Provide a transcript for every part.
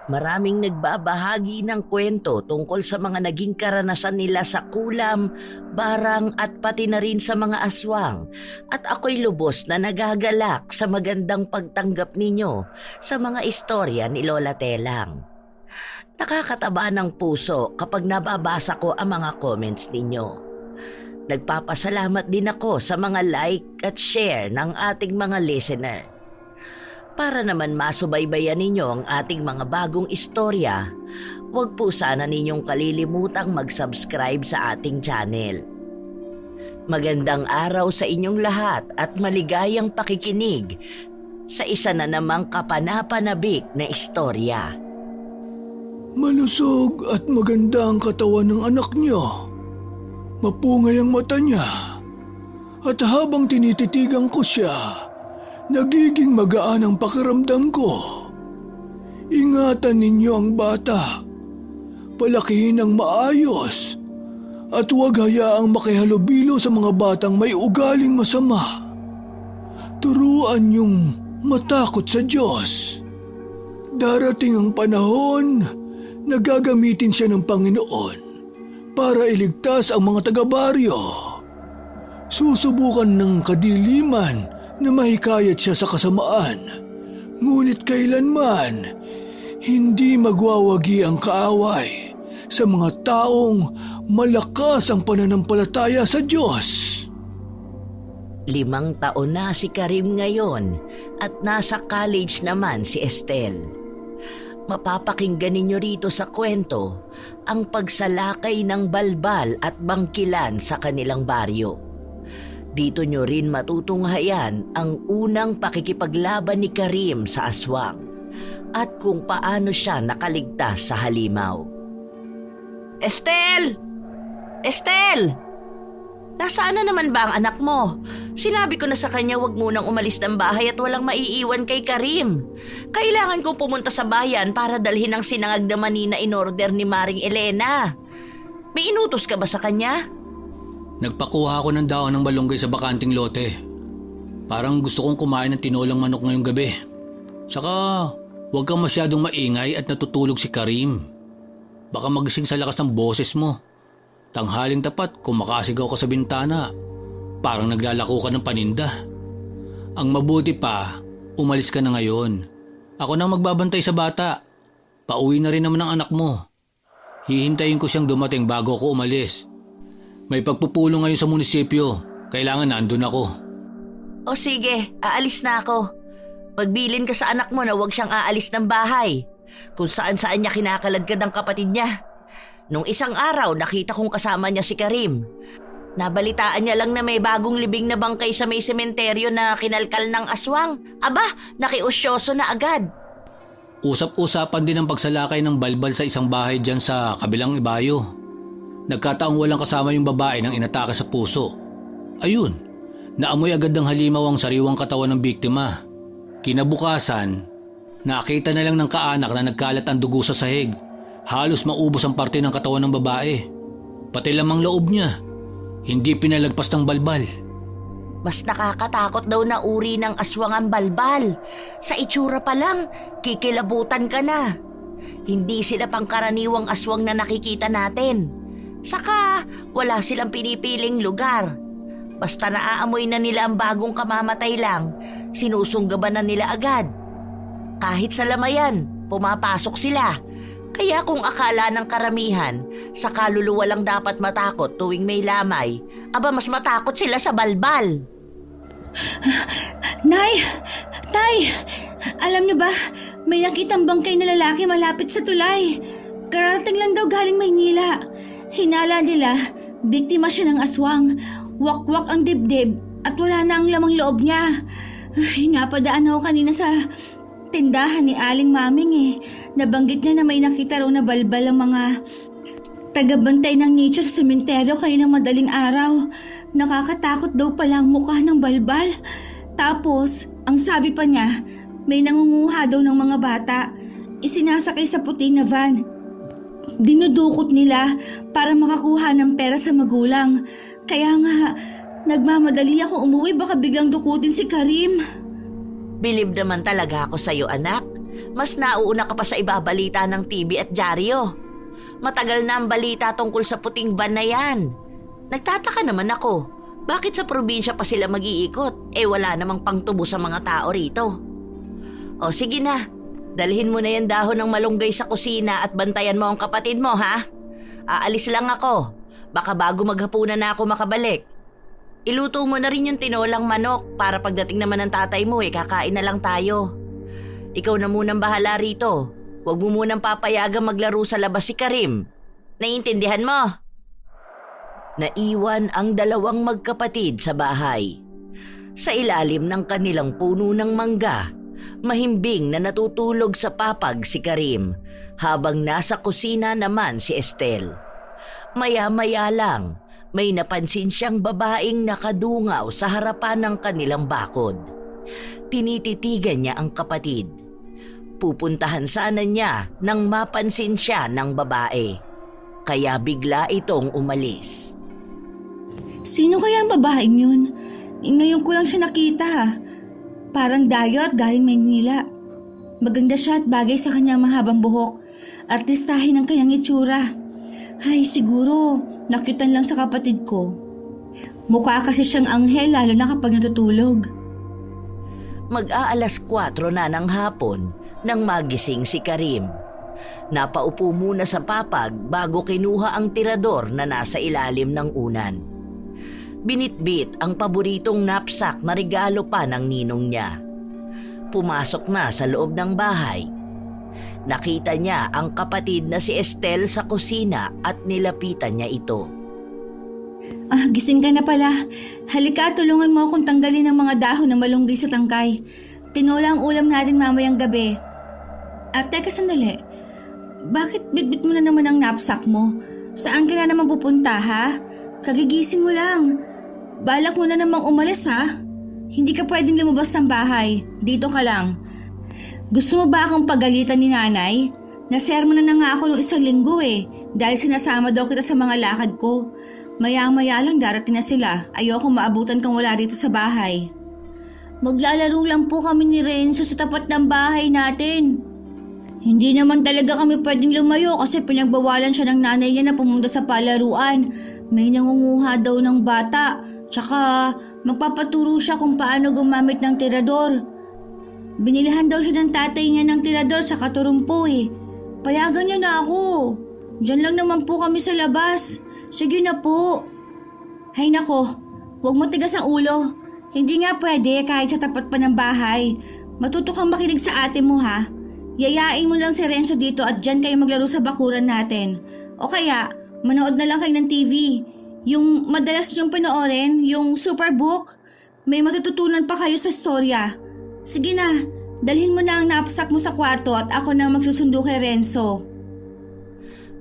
Maraming nagbabahagi ng kwento tungkol sa mga naging karanasan nila sa kulam, barang at pati na rin sa mga aswang. At ako'y lubos na nagagalak sa magandang pagtanggap ninyo sa mga istorya ni Lola Telang. Nakakataba ng puso kapag nababasa ko ang mga comments ninyo. Nagpapasalamat din ako sa mga like at share ng ating mga listener. Para naman masubaybayan ninyo ang ating mga bagong istorya, huwag po sana ninyong kalilimutang mag-subscribe sa ating channel. Magandang araw sa inyong lahat at maligayang pakikinig sa isa na namang kapanapanabik na istorya. Malusog at maganda ang katawan ng anak niyo. Mapungay ang mata niya. At habang tinititigan ko siya, nagiging magaan ang pakiramdam ko. Ingatan ninyo ang bata. Palakihin ng maayos. At huwag hayaang makihalubilo sa mga batang may ugaling masama. Turuan niyong matakot sa Diyos. Darating ang panahon na gagamitin siya ng Panginoon para iligtas ang mga taga-baryo. Susubukan ng kadiliman na mahikayat siya sa kasamaan, ngunit kailanman hindi magwawagi ang kaaway sa mga taong malakas ang pananampalataya sa Diyos. 5 taon na si Karim ngayon at nasa college naman si Estel. Mapapakinggan ninyo rito sa kwento ang pagsalakay ng balbal at bangkilan sa kanilang baryo. Dito nyo rin matutunghayan ang unang pakikipaglaban ni Karim sa aswang at kung paano siya nakaligtas sa halimaw. Estel! Estel! Nasaan na naman ba ang anak mo? Sinabi ko na sa kanya huwag munang umalis ng bahay at walang maiiwan kay Karim. Kailangan kong pumunta sa bayan para dalhin ang sinangag na manina in order ni Maring Elena. May inutos ka ba sa kanya? Nagpakuha ako ng daon ng balunggay sa bakanting lote. Parang gusto kong kumain ng tinolang manok ngayong gabi. Saka huwag kang masyadong maingay at natutulog si Karim. Baka magising sa lakas ng boses mo. Tanghaling tapat kumakasigaw ka sa bintana. Parang naglalako ka ng paninda. Ang mabuti pa, umalis ka na ngayon. Ako nang magbabantay sa bata. Pauwi na rin naman ang anak mo. Hihintayin ko siyang dumating bago ako umalis. May pagpupulong ngayon sa munisipyo. Kailangan nandun ako. O sige, aalis na ako. Magbilin ka sa anak mo na huwag siyang aalis ng bahay. Kung saan-saan niya kinakaladkad ang kapatid niya. Nung isang araw, nakita kong kasama niya si Karim. Nabalitaan niya lang na may bagong libing na bangkay sa may sementeryo na kinalkal ng aswang. Aba, nakiusyoso na agad. Usap-usapan din ang pagsalakay ng balbal sa isang bahay dyan sa kabilang ibayo. Nagkataong walang kasama yung babae nang inatake sa puso. Ayun, naamoy agad ng halimaw ang sariwang katawan ng biktima. Kinabukasan, nakita na lang ng kaanak na nagkalat ang dugo sa sahig. Halos maubos ang parte ng katawan ng babae. Pati lamang loob niya. Hindi pinalagpas ng balbal. Mas nakakatakot daw na uri ng aswang ang balbal. Sa itsura pa lang, kikilabutan ka na. Hindi sila pangkaraniwang aswang na nakikita natin. Saka, wala silang pinipiling lugar. Basta naaamoy na nila ang bagong kamamatay lang, sinusunggaban na nila agad. Kahit sa lamayan, pumapasok sila. Kaya kung akala ng karamihan, sa kaluluwa lang dapat matakot tuwing may lamay, aba mas matakot sila sa balbal. Nay! Tay! Alam niyo ba, may nakitang bangkay na lalaki malapit sa tulay. Kararating lang daw galing Maynila. Hinala nila, biktima siya ng aswang. Wakwak ang dibdib at wala na ang lamang loob niya. Napadaan ako kanina sa tindahan ni Aling Maming Nabanggit niya na may nakita raw na balbal ang mga tagabantay ng nicho sa sementeryo kaninang madaling araw. Nakakatakot daw pala ang mukha ng balbal. Tapos, ang sabi pa niya, may nangunguha daw ng mga bata. Isinasakay sa puting na van. Dinudukot nila para makakuha ng pera sa magulang. Kaya nga, nagmamadali ako umuwi baka biglang dukutin si Karim. Bilib naman talaga ako sa'yo, anak. Mas nauuna ka pa sa ibabalita ng TV at dyaryo. Matagal na ang balita tungkol sa puting van na yan. Nagtataka naman ako, bakit sa probinsya pa sila mag-iikot? Wala namang pangtubo sa mga tao rito. O sige na, dalhin mo na yan dahon ng malunggay sa kusina at bantayan mo ang kapatid mo, ha? Aalis lang ako. Baka bago maghapunan na ako makabalik. Iluto mo na rin yung tinolang manok para pagdating naman ng tatay mo kakain na lang tayo. Ikaw na munang bahala rito. Huwag mo munang papayagang maglaro sa labas si Karim. Naiintindihan mo? Naiwan ang dalawang magkapatid sa bahay. Sa ilalim ng kanilang puno ng mangga, mahimbing na natutulog sa papag si Karim habang nasa kusina naman si Estel. Maya-maya lang, may napansin siyang babaeng nakadungaw sa harapan ng kanilang bakod. Tinititigan niya ang kapatid. Pupuntahan sana niya nang mapansin siya ng babae. Kaya bigla itong umalis. Sino kaya ang babaeng yun? Ngayon ko lang siya nakita. Parang dayo at galing Maynila. Maganda siya at bagay sa kanyang mahabang buhok. Artistahin ang kanyang itsura. Ay, siguro, nakyutan lang sa kapatid ko. Mukha kasi siyang anghel lalo na kapag natutulog. Mag-aalas 4 na ng hapon nang magising si Karim. Napaupo muna sa papag bago kinuha ang tirador na nasa ilalim ng unan. Binitbit ang paboritong knapsack na regalo pa ng ninong niya. Pumasok na sa loob ng bahay. Nakita niya ang kapatid na si Estel sa kusina at nilapitan niya ito. Gising ka na pala. Halika, tulungan mo akong tanggalin ang mga dahon na malunggay sa tangkay. Tinola ang ulam natin mamayang gabi. At teka sandali. Bakit bitbit mo na naman ang knapsack mo? Saan ka na naman pupunta, ha? Kagigising mo lang. Balak mo na namang umalis, ha? Hindi ka pwedeng lumabas ng bahay. Dito ka lang. Gusto mo ba akong pagalitan ni nanay? Nasermo na nga ako nung 1 linggo dahil sinasama daw kita sa mga lakad ko. Maya-maya lang darating na sila. Ayoko maabutan kang wala rito sa bahay. Maglalaro lang po kami ni Renzo sa tapat ng bahay natin. Hindi naman talaga kami pwedeng lumayo kasi pinagbawalan siya ng nanay niya na pumunta sa palaruan. May nangunguha daw ng bata. Tsaka magpapaturo siya kung paano gumamit ng tirador. Binilihan daw siya ng tatay niya ng tirador sa katurumpo Payagan niyo na ako. Diyan lang naman po kami sa labas. Sige na po. Hay nako, huwag mo tigas ang ulo. Hindi nga pwede kahit sa tapat pa ng bahay. Matuto kang makinig sa ate mo, ha? Yayain mo lang si Renzo dito at dyan kayo maglaro sa bakuran natin. O kaya, manood na lang kayo ng TV. Yung madalas niyong panoorin, yung Superbook. May matututunan pa kayo sa storya. Sige na, dalhin mo na ang knapsack mo sa kwarto at ako na magsusundo kay Renzo.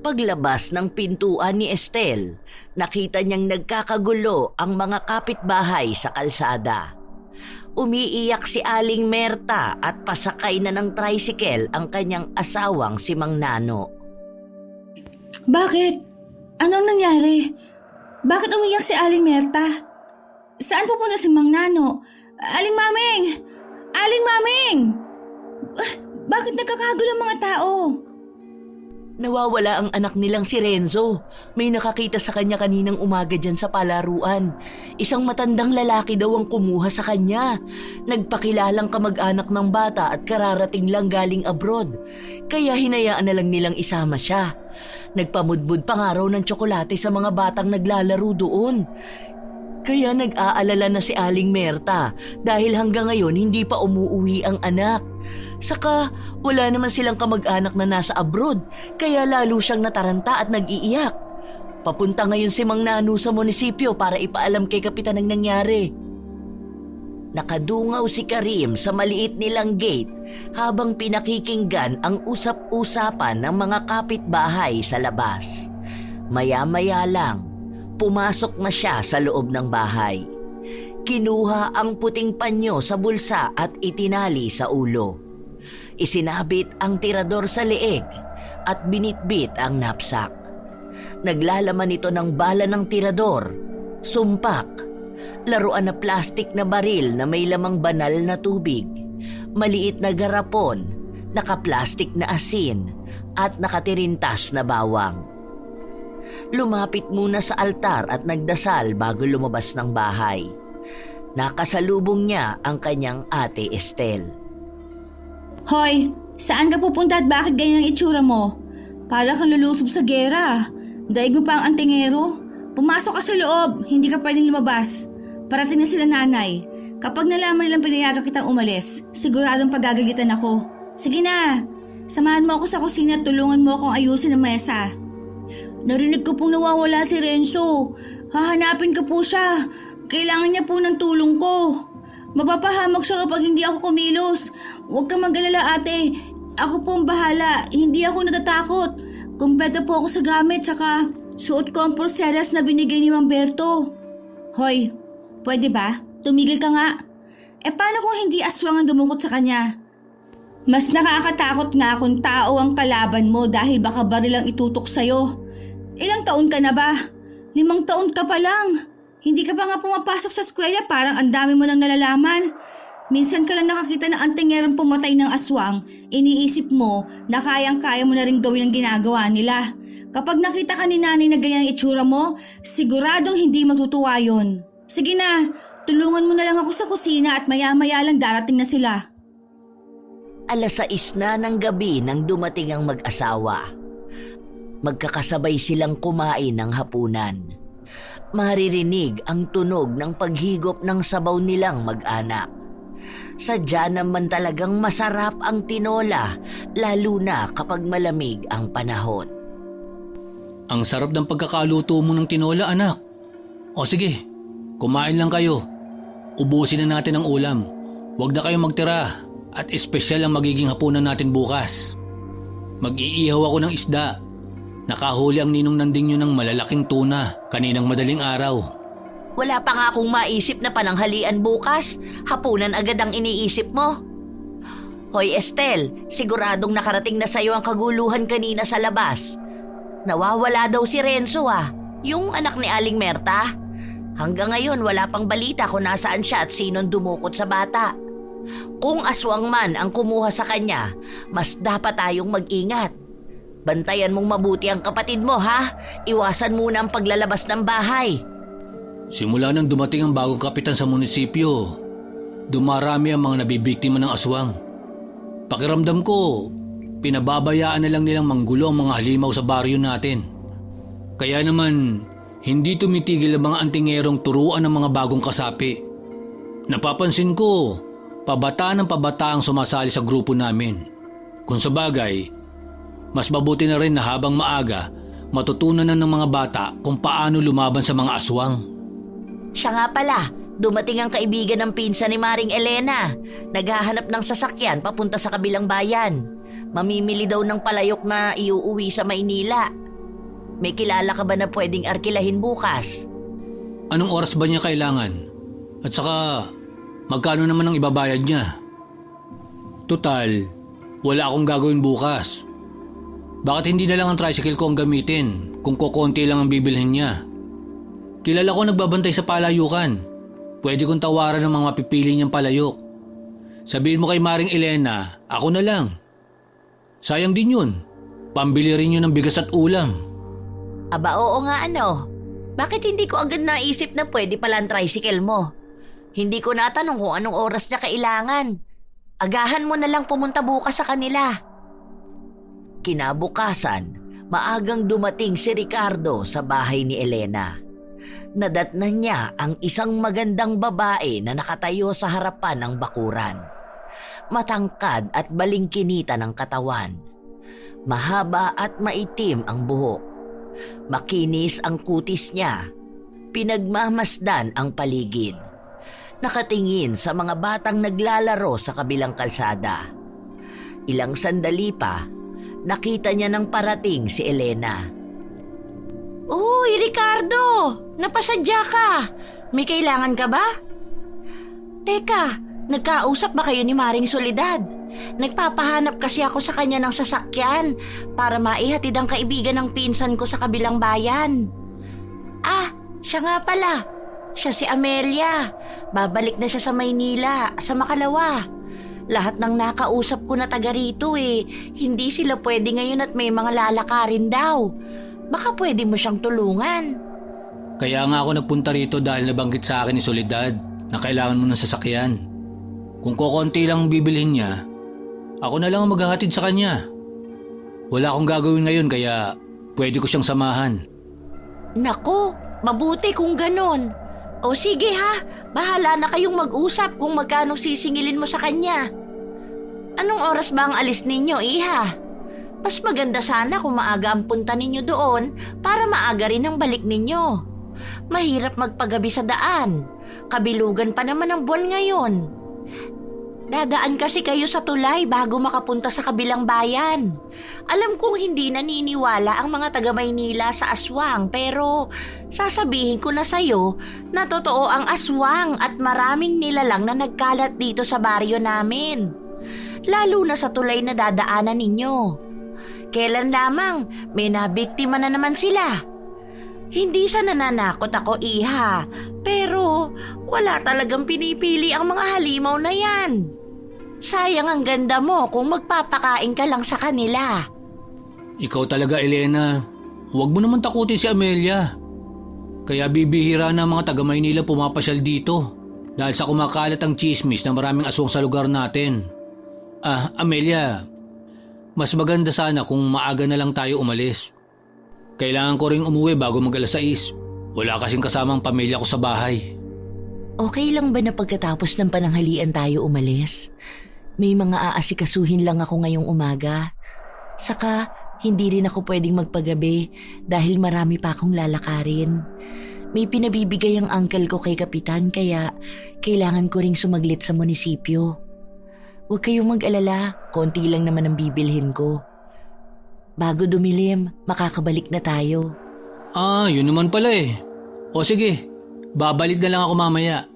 Paglabas ng pintuan ni Estel, nakita niyang nagkakagulo ang mga kapitbahay sa kalsada. Umiiyak si Aling Merta at pasakay na ng tricycle ang kanyang asawang si Mang Nano. Bakit? Anong nangyari? Bakit umiyak si Aling Merta? Saan pupunta si Mang Nano? Aling Maming! Aling Maming! Bakit nagkakagulo ang mga tao? Nawawala ang anak nilang si Renzo. May nakakita sa kanya kaninang umaga dyan sa palaruan. Isang matandang lalaki daw ang kumuha sa kanya. Nagpakilalang kamag-anak ng bata at kararating lang galing abroad. Kaya hinayaan na lang nilang isama siya. Nagpamudbud pa nga raw ng tsokolate sa mga batang naglalaro doon. Kaya nag-aalala na si Aling Merta dahil hanggang ngayon hindi pa umuuwi ang anak. Saka wala naman silang kamag-anak na nasa abroad kaya lalo siyang nataranta at nag-iiyak. Papunta ngayon si Mang Nano sa munisipyo para ipaalam kay kapitan ang nangyari. Nakadungaw si Karim sa maliit nilang gate habang pinakikinggan ang usap-usapan ng mga kapitbahay sa labas. Maya-maya lang, pumasok na siya sa loob ng bahay. Kinuha ang puting panyo sa bulsa at itinali sa ulo. Isinabit ang tirador sa leeg at binitbit ang knapsack. Naglalaman ito ng bala ng tirador, sumpak, laruan na plastik na baril na may lamang banal na tubig, maliit na garapon, nakaplastik na asin at nakatirintas na bawang. Lumapit muna sa altar at nagdasal bago lumabas ng bahay. Nakasalubong niya ang kanyang ate Estelle. Hoy, saan ka pupunta at bakit ganyan ang itsura mo? Para kang lulusob sa gera. Daig mo pa ang antingero. Pumasok ka sa loob, hindi ka pwedeng lumabas. Parating na sila nanay. Kapag nalaman nilang pinayagan kitang umalis, siguradong pagagalitan ako. Sige na, samahan mo ako sa kusina at tulungan mo akong ayusin ang mesa. Narinig ko pong nawawala si Renzo. Hahanapin ko po siya. Kailangan niya po ng tulong ko. Mapapahamak siya kapag hindi ako kumilos. Huwag kang mag-alala ate. Ako po ang bahala. Hindi ako natatakot. Kumpleto po ako sa gamit tsaka suot ko ang porcelas na binigay ni Mamberto. Hoy, pwede ba? Tumigil ka nga. Paano kung hindi aswang ang dumukot sa kanya? Mas nakakatakot nga kung tao ang kalaban mo dahil baka baril ang itutok sa'yo. Ilang taon ka na ba? 5 taon ka pa lang. Hindi ka pa nga pumapasok sa eskwela, parang ang dami mo nang nalalaman. Minsan ka lang nakakita ng antingerang pumatay ng aswang, iniisip mo na kayang-kaya mo na rin gawin ang ginagawa nila. Kapag nakita ka ni nanay na ganyan ang itsura mo, siguradong hindi matutuwa yon. Sige na, tulungan mo na lang ako sa kusina at maya-maya lang darating na sila. 6:00 na ng gabi nang dumating ang mag-asawa. Magkakasabay silang kumain ng hapunan. Maririnig ang tunog ng paghigop ng sabaw nilang mag-anak. Sadya naman talagang masarap ang tinola, lalo na kapag malamig ang panahon. Ang sarap ng pagkakaluto mo ng tinola, anak. O sige, kumain lang kayo. Ubusin na natin ang ulam. Huwag na kayong magtira at espesyal ang magiging hapunan natin bukas. Mag-iihaw ako ng isda. Nakahuli ang ninong nanding nyo ng malalaking tuna kaninang madaling araw. Wala pa nga akong maisip na pananghalian bukas. Hapunan agad ang iniisip mo. Hoy Estelle, siguradong nakarating na sa'yo ang kaguluhan kanina sa labas. Nawawala daw si Renzo yung anak ni Aling Merta. Hanggang ngayon wala pang balita kung nasaan siya at sinong dumukot sa bata. Kung aswang man ang kumuha sa kanya, mas dapat tayong mag-ingat. Bantayan mong mabuti ang kapatid mo Iwasan muna ang paglalabas ng bahay. Simula nang dumating ang bagong kapitan sa munisipyo, dumarami ang mga nabibiktima ng aswang. Pakiramdam ko, pinababayaan na lang nilang manggulo ang mga halimaw sa baryo natin. Kaya naman, hindi tumitigil ang mga antingerong turuan ng mga bagong kasapi. Napapansin ko, pabata ng pabata ang sumasali sa grupo namin. Kung sa bagay, mas mabuti na rin na habang maaga, matutunan na ng mga bata kung paano lumaban sa mga aswang. Siya nga pala, dumating ang kaibigan ng pinsan ni Maring Elena. Naghahanap ng sasakyan papunta sa kabilang bayan. Mamimili daw ng palayok na iuuwi sa Maynila. May kilala ka ba na pwedeng arkilahin bukas? Anong oras ba niya kailangan? At saka, magkano naman ang ibabayad niya? Total, wala akong gagawin bukas. Bakit hindi na lang ang tricycle ko ang gamitin kung kukonti lang ang bibilhin niya? Kilala ko nagbabantay sa palayukan. Pwede kong tawaran ng mga mapipili niyang palayok. Sabihin mo kay Maring Elena, ako na lang. Sayang din yun. Pambili rin yun ng bigas at ulam. Aba oo nga Bakit hindi ko agad naisip na pwede pala ang tricycle mo? Hindi ko natanong kung anong oras niya kailangan. Agahan mo na lang pumunta bukas sa kanila. Kinabukasan, maagang dumating si Ricardo sa bahay ni Elena. Nadatnan niya ang isang magandang babae na nakatayo sa harapan ng bakuran. Matangkad at balingkinita ng katawan. Mahaba at maitim ang buhok. Makinis ang kutis niya. Pinagmamasdan ang paligid. Nakatingin sa mga batang naglalaro sa kabilang kalsada. Ilang sandali pa, nakita niya nang parating si Elena. Uy, Ricardo! Napasadya ka! May kailangan ka ba? Teka, nagkausap ba kayo ni Maring Soledad? Nagpapahanap kasi ako sa kanya ng sasakyan para maihatid ang kaibigan ng pinsan ko sa kabilang bayan. Siya nga pala. Siya si Amelia. Babalik na siya sa Maynila, sa Makalawa. Lahat ng nakausap ko na taga rito hindi sila pwede ngayon at may mga lalakarin daw. Baka pwede mo siyang tulungan. Kaya nga ako nagpunta rito dahil nabanggit sa akin ni Soledad na kailangan mo ng sasakyan. Kung kokonti lang bibilhin niya, ako na lang ang maghahatid sa kanya. Wala akong gagawin ngayon kaya pwede ko siyang samahan. Nako, mabuti kung ganon. O sige ha, bahala na kayong mag-usap kung magkano sisingilin mo sa kanya. Anong oras ba ang alis ninyo, iha? Mas maganda sana kung maaga ang punta ninyo doon para maaga rin ang balik ninyo. Mahirap magpagabi sa daan. Kabilugan pa naman ang buwan ngayon. Dadaan kasi kayo sa tulay bago makapunta sa kabilang bayan. Alam kong hindi naniniwala ang mga taga Maynila sa aswang pero sasabihin ko na sa'yo na totoo ang aswang at maraming nilalang na nagkalat dito sa baryo namin. Lalo na sa tulay na dadaanan ninyo. Kailan lamang may nabiktima na naman sila. Hindi sa nananakot ako, iha, pero wala talagang pinipili ang mga halimaw na yan. Sayang ang ganda mo kung magpapakain ka lang sa kanila. Ikaw talaga, Elena. Huwag mo naman takutin si Amelia. Kaya bibihira na ang mga taga Maynila pumapasyal dito dahil sa kumakalat ang chismis na maraming aswang sa lugar natin. Amelia, mas maganda sana kung maaga na lang tayo umalis. Kailangan ko ring umuwi bago mag-alas 6. Wala kasing kasamang pamilya ko sa bahay. Okay lang ba na pagkatapos ng pananghalian tayo umalis? May mga aasikasuhin lang ako ngayong umaga. Saka, hindi rin ako pwedeng magpagabi dahil marami pa akong lalakarin. May pinabibigay ang uncle ko kay Kapitan kaya kailangan ko ring sumaglit sa munisipyo. Huwag kayong mag-alala, konti lang naman ang bibilhin ko. Bago dumilim, makakabalik na tayo. Yun naman pala eh. O sige, babalik na lang ako mamaya.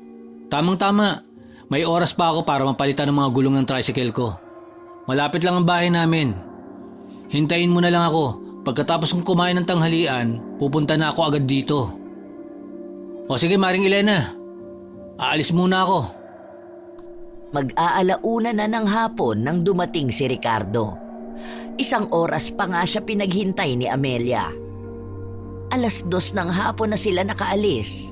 Tamang-tama, may oras pa ako para mapalitan ng mga gulong ng tricycle ko. Malapit lang ang bahay namin. Hintayin mo na lang ako. Pagkatapos kong kumain ng tanghalian, pupunta na ako agad dito. O sige, Maring Elena. Aalis muna ako. Mag-aalauna na ng hapon nang dumating si Ricardo. 1 oras pa nga siya pinaghintay ni Amelia. 2:00 ng hapon na sila nakaalis.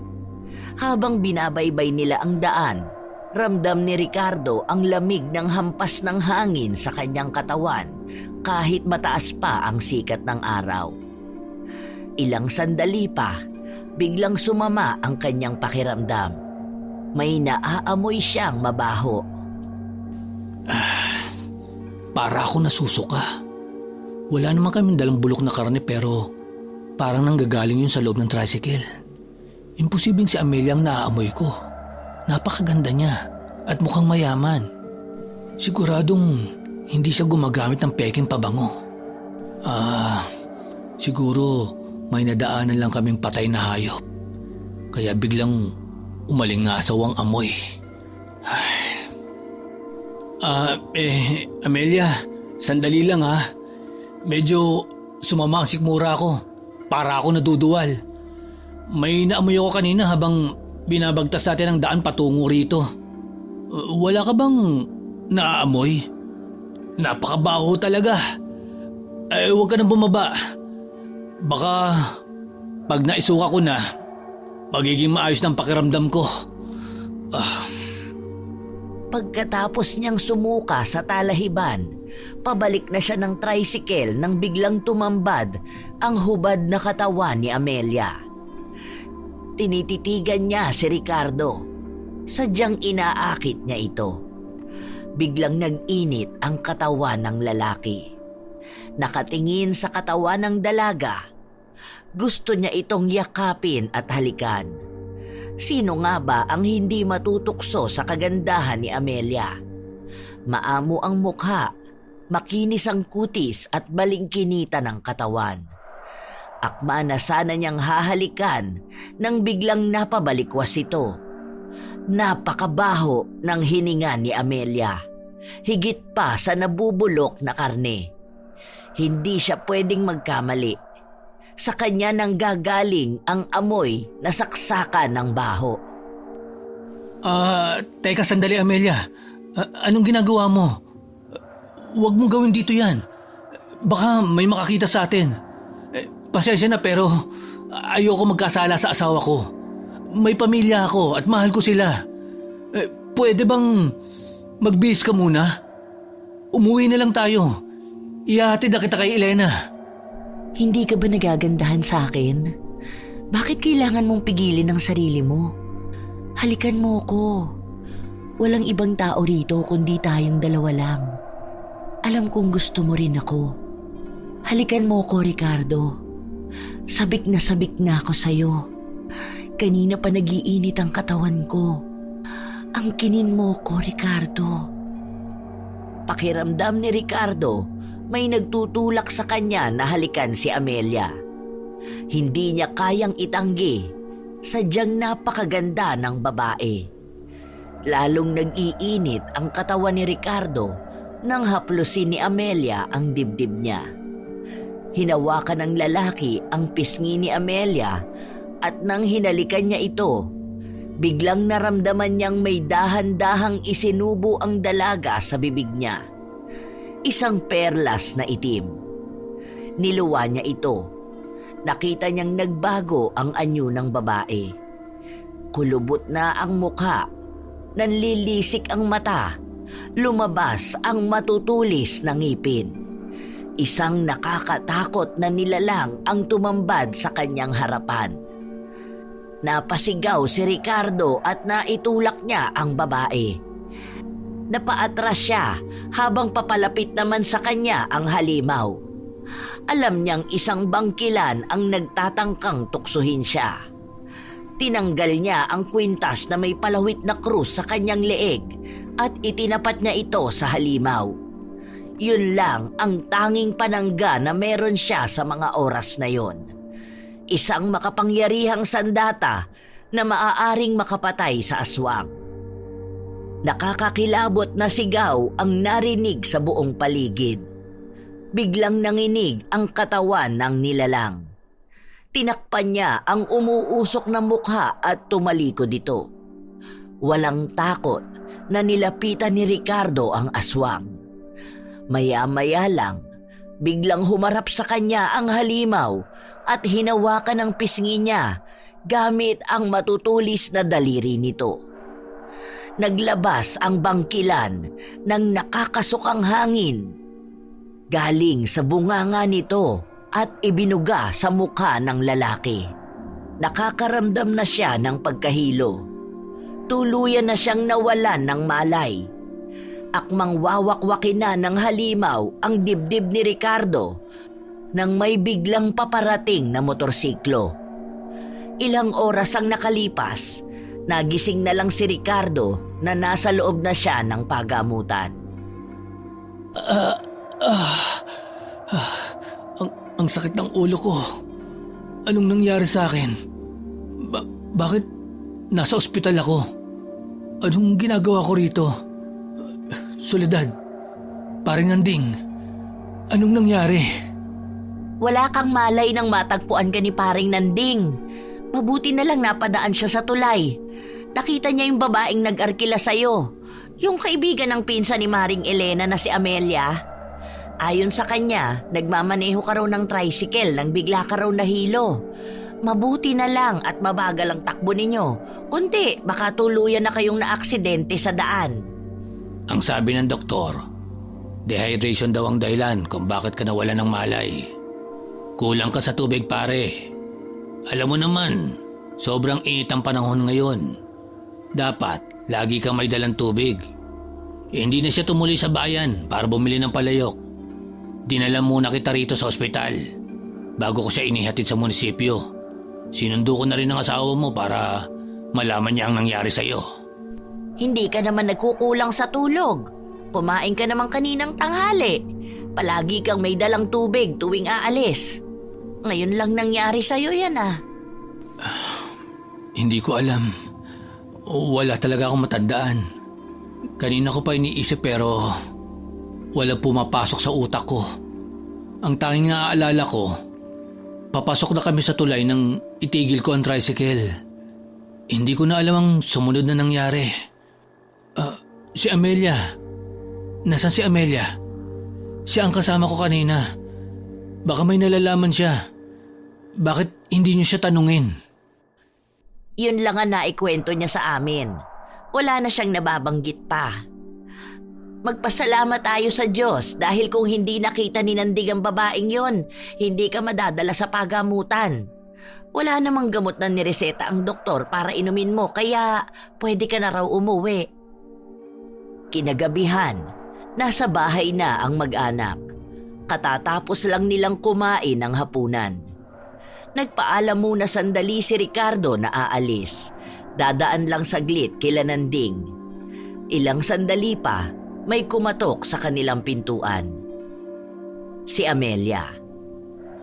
Habang binabaybay nila ang daan, ramdam ni Ricardo ang lamig ng hampas ng hangin sa kanyang katawan kahit mataas pa ang sikat ng araw. Ilang sandali pa, biglang sumama ang kanyang pakiramdam. May naaamoy siyang mabaho. Para ako nasusuka. Wala naman kaming dalang bulok na karne pero parang nanggagaling yun sa loob ng tricycle. Imposibleng si Amelia ang naaamoy ko. Napakaganda niya at mukhang mayaman. Siguradong hindi siya gumagamit ng peking pabango. Siguro may nadaanan lang kaming patay na hayop. Kaya biglang umalingasaw ang amoy. Amelia, sandali lang ha. Medyo sumama ang sikmura ko. Para ako naduduwal. May naamoy ako kanina habang binabagtas natin ang daan patungo rito. Wala ka bang naaamoy? Napakabaho talaga. Huwag ka nang bumaba. Baka pag naisuka ko na, magiging maayos ng pakiramdam ko. Pagkatapos niyang sumuka sa talahiban, pabalik na siya ng tricycle nang biglang tumambad ang hubad na katawan ni Amelia. Tinititigan niya si Ricardo. Sadyang inaakit niya ito. Biglang nag-init ang katawan ng lalaki. Nakatingin sa katawan ng dalaga. Gusto niya itong yakapin at halikan. Sino nga ba ang hindi matutukso sa kagandahan ni Amelia? Maamo ang mukha, makinis ang kutis at balingkinita ng katawan. Akma na sana niyang hahalikan nang biglang napabalikwas ito. Napakabaho ng hininga ni Amelia, higit pa sa nabubulok na karne. Hindi siya pwedeng magkamali. Sa kanya nang gagaling ang amoy na saksakan ng baho. Teka sandali Amelia. Anong ginagawa mo? Huwag mong gawin dito yan. Baka may makakita sa atin. Pasensya na pero ayoko magkasala sa asawa ko. May pamilya ako at mahal ko sila. Pwede bang magbihis ka muna? Umuwi na lang tayo. Ihahatid na kita kay Elena. Hindi ka ba nagagandahan sa akin? Bakit kailangan mong pigilin ang sarili mo? Halikan mo ko. Walang ibang tao rito kundi tayong dalawa lang. Alam kong gusto mo rin ako. Halikan mo ko, Ricardo. Sabik na ako sa'yo. Kanina pa nagiinit ang katawan ko. Angkinin mo ko, Ricardo. Pakiramdam ni Ricardo, may nagtutulak sa kanya na halikan si Amelia. Hindi niya kayang itanggi, sadyang napakaganda ng babae. Lalong nag-iinit ang katawan ni Ricardo nang haplusin ni Amelia ang dibdib niya. Hinawakan ng lalaki ang pisngi ni Amelia at nang hinalikan niya ito, biglang naramdaman niyang may dahan-dahang isinubo ang dalaga sa bibig niya. Isang perlas na itim. Niluwa niya ito. Nakita niyang nagbago ang anyo ng babae. Kulubot na ang mukha. Nanlilisik ang mata. Lumabas ang matutulis na ngipin. Isang nakakatakot na nilalang ang tumambad sa kanyang harapan. Napasigaw si Ricardo at naitulak niya ang babae. Napaatras siya habang papalapit naman sa kanya ang halimaw. Alam niyang isang bangkilan ang nagtatangkang tuksuhin siya. Tinanggal niya ang kwintas na may palawit na krus sa kanyang leeg at itinapat niya ito sa halimaw. Yun lang ang tanging panangga na meron siya sa mga oras na yon. Isang makapangyarihang sandata na maaaring makapatay sa aswang. Nakakakilabot na sigaw ang narinig sa buong paligid. Biglang nanginig ang katawan ng nilalang. Tinakpan niya ang umuusok na mukha at tumalikod ito. Walang takot na nilapitan ni Ricardo ang aswang. Maya-maya lang, biglang humarap sa kanya ang halimaw at hinawakan ang pisngi niya gamit ang matutulis na daliri nito. Naglabas ang bangkilan ng nakakasukang hangin. Galing sa bunganga nito at ibinuga sa mukha ng lalaki. Nakakaramdam na siya ng pagkahilo. Tuluyan na siyang nawalan ng malay. Akmang wawakwakin na ng halimaw ang dibdib ni Ricardo nang may biglang paparating na motorsiklo. Ilang oras ang nakalipas, nagising na lang si Ricardo na nasa loob na siya ng pagamutan. Ang sakit ng ulo ko. Anong nangyari sa akin? Bakit nasa ospital ako? Anong ginagawa ko rito? Soledad, paring Anding, anong nangyari? Wala kang malay nang matagpuan ka ni paring Nanding. Mabuti na lang napadaan siya sa tulay. Nakita niya yung babaeng nag-arkila sa'yo. Yung kaibigan ng pinsan ni Maring Elena na si Amelia. Ayon sa kanya, nagmamaneho ka raw ng tricycle nang bigla ka raw nahilo. Mabuti na lang at mabagal ang takbo ninyo. Kunti, baka tuluyan na kayong naaksidente sa daan. Ang sabi ng doktor, dehydration daw ang dahilan kung bakit ka nawala ng malay. Kulang ka sa tubig, pare. Alam mo naman, sobrang init ang panahon ngayon. Dapat, lagi kang may dalang tubig. Hindi na siya tumuloy sa bayan para bumili ng palayok. Dinala muna kita rito sa ospital bago ko siya inihatid sa munisipyo. Sinundo ko na rin ang asawa mo para malaman niya ang nangyari sa'yo. Hindi ka naman nagkukulang sa tulog. Kumain ka naman kaninang tanghali. Palagi kang may dalang tubig tuwing aalis. Ngayon lang nangyari sa'yo yan Hindi ko alam. Wala talaga akong matandaan. Kanina ko pa iniisip pero wala pumapasok sa utak ko. Ang tanging naaalala ko, papasok na kami sa tulay nang itigil ko ang tricycle. Hindi ko na alam ang sumunod na nangyari. Si Amelia. Nasaan si Amelia? Siya ang kasama ko kanina. Baka may nalalaman siya. Bakit hindi niyo siya tanungin? Yun lang ang naikwento niya sa amin. Wala na siyang nababanggit pa. Magpasalamat tayo sa Diyos dahil kung hindi nakita ni Nandig ang babaeng yon, hindi ka madadala sa pagamutan. Wala namang gamot na nireseta ang doktor para inumin mo kaya pwede ka na raw umuwi. Kinagabihan, nasa bahay na ang mag-anak. Katatapos lang nilang kumain ng hapunan. Nagpaalam muna sandali si Ricardo na aalis. Dadaan lang saglit kila Nanding. Ilang sandali pa, may kumatok sa kanilang pintuan. Si Amelia.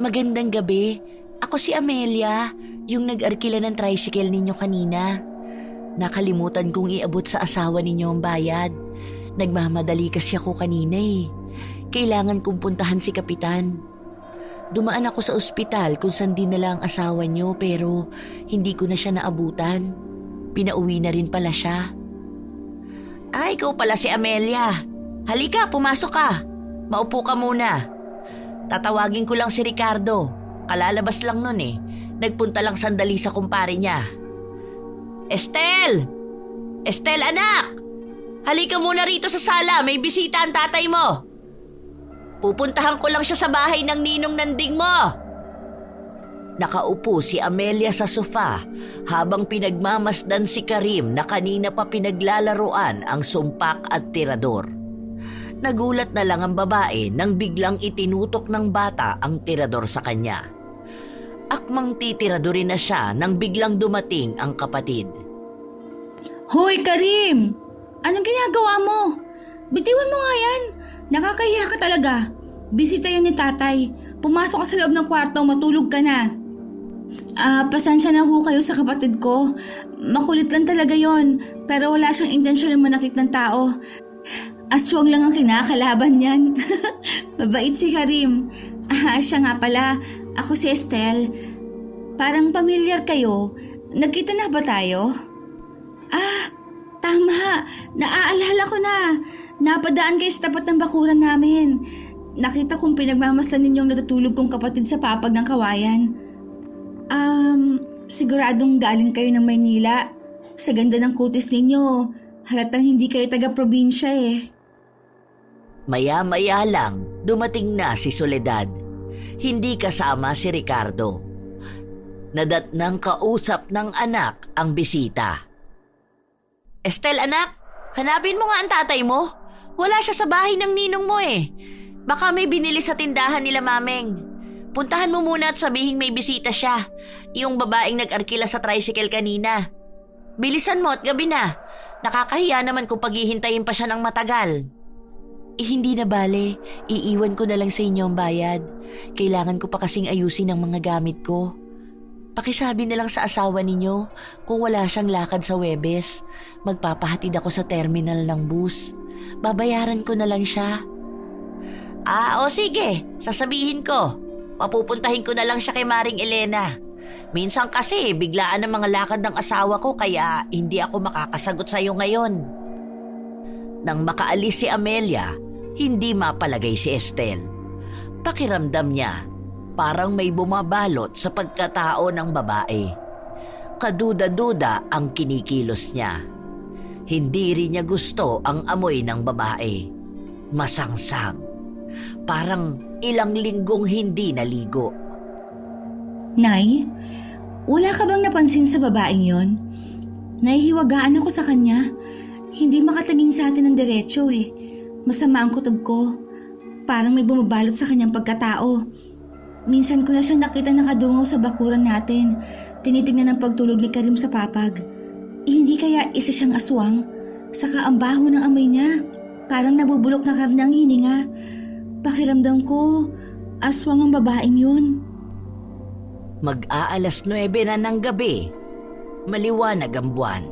Magandang gabi. Ako si Amelia, yung nag-arkila ng tricycle ninyo kanina. Nakalimutan kong iabot sa asawa ninyo ang bayad. Nagmamadali kasi ako kanina eh. Kailangan kong puntahan si Kapitan. Dumaan ako sa ospital kung saan dinala ang asawa niyo pero hindi ko na siya naabutan. Pinauwi na rin pala siya. Ay, ikaw pala si Amelia. Halika, pumasok ka. Maupo ka muna. Tatawagin ko lang si Ricardo. Kalalabas lang nun eh. Nagpunta lang sandali sa kumpare niya. Estel! Estel, anak! Halika muna rito sa sala. May bisita ang tatay mo. Pupuntahan ko lang siya sa bahay ng ninong Nanding mo. Nakaupo si Amelia sa sofa habang pinagmamasdan si Karim na kanina pa pinaglalaroan ang sumpak at tirador. Nagulat na lang ang babae nang biglang itinutok ng bata ang tirador sa kanya. Akmang titiradorin na siya nang biglang dumating ang kapatid. Hoy, Karim! Anong ginagawa mo? Bitiwan mo nga yan. Nakakahiya ka talaga. Bisita yan ni tatay. Pumasok ka sa loob ng kwarto, matulog ka na. Pasensya na ho kayo sa kapatid ko. Makulit lang talaga yon, pero wala siyang intensyon na manakit ng tao. Aswang lang ang kinakalaban niyan. Mabait si Karim. Siya nga pala, ako si Estel. Parang pamilyar kayo. Nagkita na ba tayo? Tama. Naaalala ko na. Napadaan kayo sa tapat ng bakuran namin. Nakita kong pinagmamasdan ninyong natutulog kong kapatid sa papag ng kawayan. Siguradong galing kayo ng Maynila. Sa ganda ng kutis ninyo, halatang hindi kayo taga-probinsya eh. Maya-maya lang, dumating na si Soledad. Hindi kasama si Ricardo. Nadatnang kausap ng anak ang bisita. Estel, anak, hanapin mo nga ang tatay mo. Wala siya sa bahay ng ninong mo eh. Baka may binili sa tindahan nila mameng. Puntahan mo muna at sabihin may bisita siya. Yung babaeng nag-arkila sa tricycle kanina. Bilisan mo at gabi na. Nakakahiya naman kung paghihintayin pa siya ng matagal. Hindi na bale. Iiwan ko na lang sa inyo ang bayad. Kailangan ko pa kasing ayusin ang mga gamit ko. Pakisabi na lang sa asawa ninyo kung wala siyang lakad sa Webes. Magpapahatid ako sa terminal ng bus. Babayaran ko na lang siya. O sige, sasabihin ko. Papupuntahin ko na lang siya kay Maring Elena. Minsan kasi biglaan ang mga lakad ng asawa ko kaya hindi ako makakasagot sa iyo ngayon. Nang makaalis si Amelia, hindi mapalagay si Estel. Pakiramdam niya, parang may bumabalot sa pagkatao ng babae. Kaduda-duda ang kinikilos niya. Hindi rin niya gusto ang amoy ng babae. Masangsang. Parang ilang linggong hindi naligo. Nay, wala ka bang napansin sa babaeng yon? Nahihiwagaan ako sa kanya. Hindi makatingin sa atin ng diretsyo eh. Masama ang kutob ko. Parang may bumabalot sa kanyang pagkatao. Minsan ko na siyang nakita nakadungaw sa bakuran natin. Tinitingnan ang pagtulog ni Karim sa papag. Hindi kaya isa siyang aswang? Saka ang baho ng amoy niya. Parang nabubulok na karne ang hininga. Pakiramdam ko, aswang ang babaeng yun. Mag-aalas 9 na ng gabi. Maliwanag ang buwan.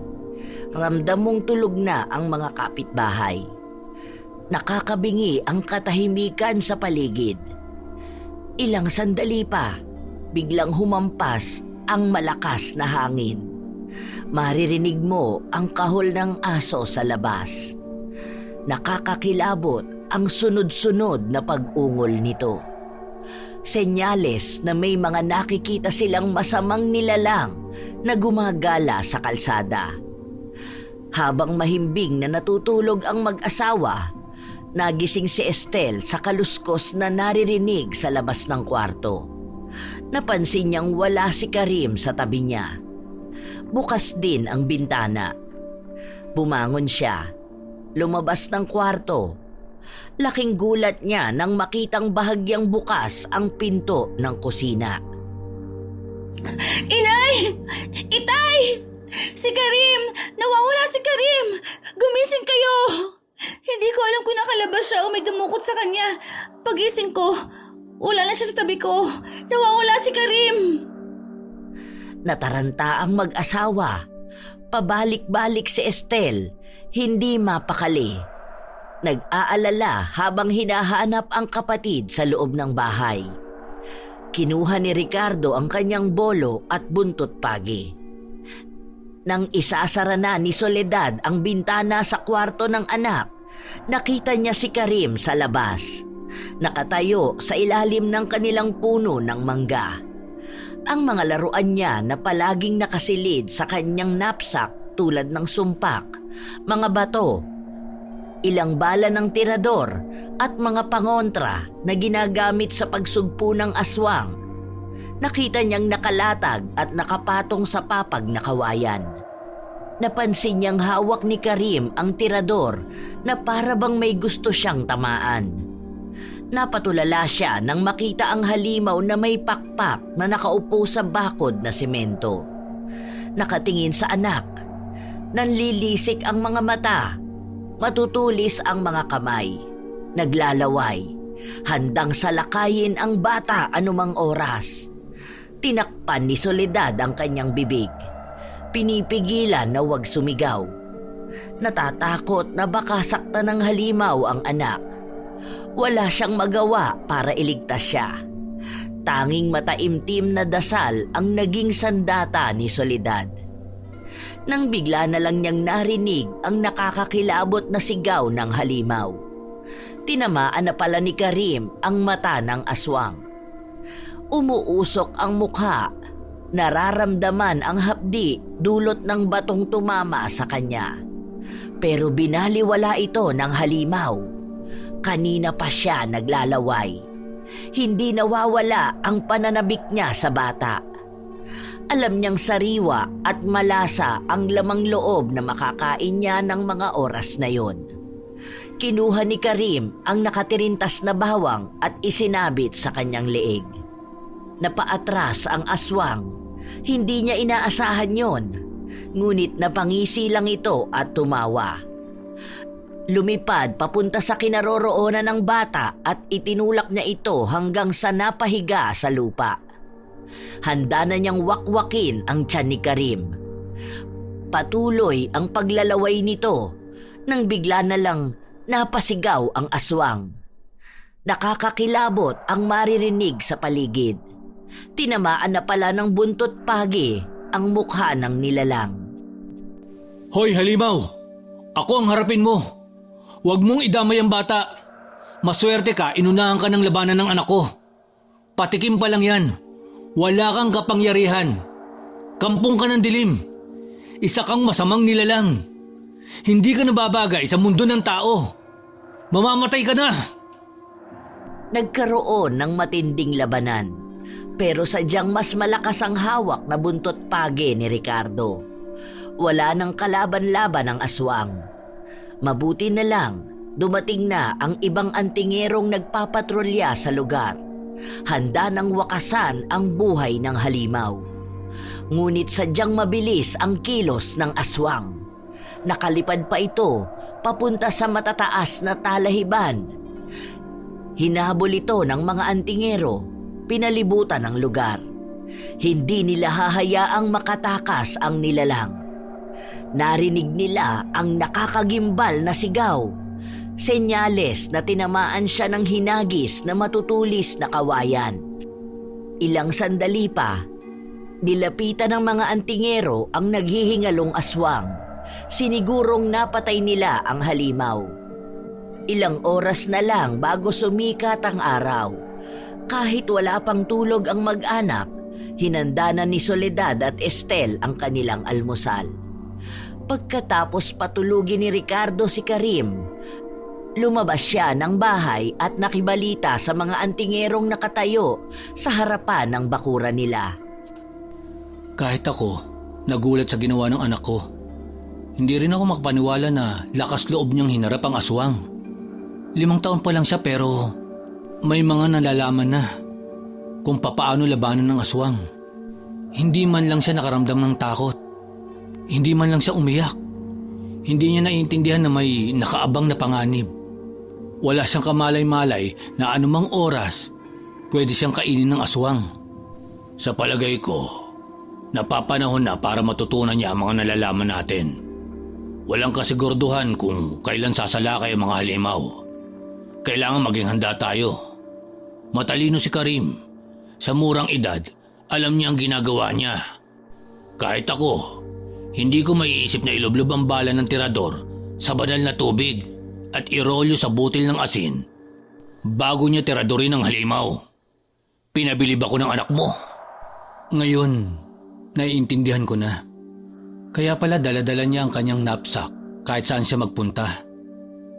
Ramdam mong tulog na ang mga kapitbahay. Nakakabingi ang katahimikan sa paligid. Ilang sandali pa, biglang humampas ang malakas na hangin. Maririnig mo ang kahol ng aso sa labas. Nakakakilabot ang sunod-sunod na pag-ungol nito. Senyales na may mga nakikita silang masamang nilalang na gumagala sa kalsada. Habang mahimbing na natutulog ang mag-asawa, nagising si Estel sa kaluskos na naririnig sa labas ng kwarto. Napansin niyang wala si Karim sa tabi niya. Bukas din ang bintana. Bumangon siya, lumabas ng kwarto. Laking gulat niya nang makitang bahagyang bukas ang pinto ng kusina. Inay! Itay! Si Karim! Nawawala si Karim! Gumising kayo! Hindi ko alam kung nakalabas siya o may dumukot sa kanya. Pagising ko, wala na siya sa tabi ko. Nawawala si Karim! Nataranta ang mag-asawa. Pabalik-balik si Estel, hindi mapakali. Nag-aalala habang hinahanap ang kapatid sa loob ng bahay. Kinuha ni Ricardo ang kanyang bolo at buntot pagi. Nang isasara na ni Soledad ang bintana sa kwarto ng anak, nakita niya si Karim sa labas. Nakatayo sa ilalim ng kanilang puno ng mangga. Ang mga laruan niya na palaging nakasilid sa kanyang knapsack tulad ng sumpak, mga bato, ilang bala ng tirador at mga pangontra na ginagamit sa pagsugpo ng aswang. Nakita niyang nakalatag at nakapatong sa papag na kawayan. Napansin niyang hawak ni Karim ang tirador na para bang may gusto siyang tamaan. Napatulala siya nang makita ang halimaw na may pakpak na nakaupo sa bakod na semento. Nakatingin sa anak. Nanlilisik ang mga mata. Matutulis ang mga kamay. Naglalaway. Handang salakayin ang bata anumang oras. Tinakpan ni Soledad ang kanyang bibig. Pinipigilan na huwag sumigaw. Natatakot na baka saktan ng halimaw ang anak. Wala siyang magawa para iligtas siya. Tanging mataimtim na dasal ang naging sandata ni Soledad. Nang bigla na lang niyang narinig ang nakakakilabot na sigaw ng halimaw. Tinamaan na pala ni Karim ang mata ng aswang. Umuusok ang mukha. Nararamdaman ang hapdi dulot ng batong tumama sa kanya. Pero binaliwala ito ng halimaw. Kanina pa siya naglalaway. Hindi nawawala ang pananabik niya sa bata. Alam niyang sariwa at malasa ang lamang loob na makakain niya ng mga oras na yon. Kinuha ni Karim ang nakatirintas na bawang at isinabit sa kanyang leeg. Napaatras ang aswang. Hindi niya inaasahan yon. Ngunit napangisi lang ito at tumawa. Lumipad papunta sa kinaroroonan ng bata at itinulak niya ito hanggang sa napahiga sa lupa. Handa na niyang wakwakin ang tiyan ni Karim. Patuloy ang paglalaway nito nang bigla na lang napasigaw ang aswang. Nakakakilabot ang maririnig sa paligid. Tinamaan na pala ng buntot pagi ang mukha ng nilalang. Hoy halimaw! Ako ang harapin mo! Huwag mong idamay ang bata! Maswerte ka, inunahan ka ng labanan ng anak ko. Patikim pa lang yan. Wala kang kapangyarihan. Kampong ka ng dilim. Isa kang masamang nilalang. Hindi ka nababagay sa mundo ng tao. Mamamatay ka na! Nagkaroon ng matinding labanan. Pero sadyang mas malakas ang hawak na buntot pagi ni Ricardo. Wala nang kalaban-laban ang aswang. Mabuti na lang, dumating na ang ibang antingerong nagpapatrolya sa lugar. Handa nang wakasan ang buhay ng halimaw. Ngunit sadyang mabilis ang kilos ng aswang. Nakalipad pa ito papunta sa matataas na talahiban. Hinabol ito ng mga antingero, pinalibutan ang lugar. Hindi nila hahayaang makatakas ang nilalang. Narinig nila ang nakakagimbal na sigaw. Senyales na tinamaan siya ng hinagis na matutulis na kawayan. Ilang sandali pa, nilapitan ng mga antingero ang naghihingalong aswang. Sinigurong napatay nila ang halimaw. Ilang oras na lang bago sumikat ang araw. Kahit wala pang tulog ang mag-anak, hinanda na ni Soledad at Estel ang kanilang almusal. Pagkatapos patulugin ni Ricardo si Karim, lumabas siya ng bahay at nakibalita sa mga antingerong nakatayo sa harapan ng bakuran nila. Kahit ako, nagulat sa ginawa ng anak ko. Hindi rin ako makapaniwala na lakas loob niyang hinarap ang aswang. 5 taon pa lang siya pero may mga nalalaman na kung papaano labanan ng aswang. Hindi man lang siya nakaramdam ng takot. Hindi man lang siya umiyak. Hindi niya naiintindihan na may nakaabang na panganib. Wala siyang kamalay-malay na anumang oras pwede siyang kainin ng aswang. Sa palagay ko, napapanahon na para matutunan niya ang mga nalalaman natin. Walang kasigurduhan kung kailan sasalakay ang mga halimaw. Kailangan maging handa tayo. Matalino si Karim. Sa murang edad, alam niya ang ginagawa niya. Kahit ako, hindi ko maiisip na ilublob ang bala ng tirador sa banal na tubig at irolyo sa butil ng asin bago niya tiradorin ang halimaw. Pinabilib ako ng anak mo. Ngayon, naiintindihan ko na. Kaya pala dala-dala niya ang kanyang knapsack kahit saan siya magpunta.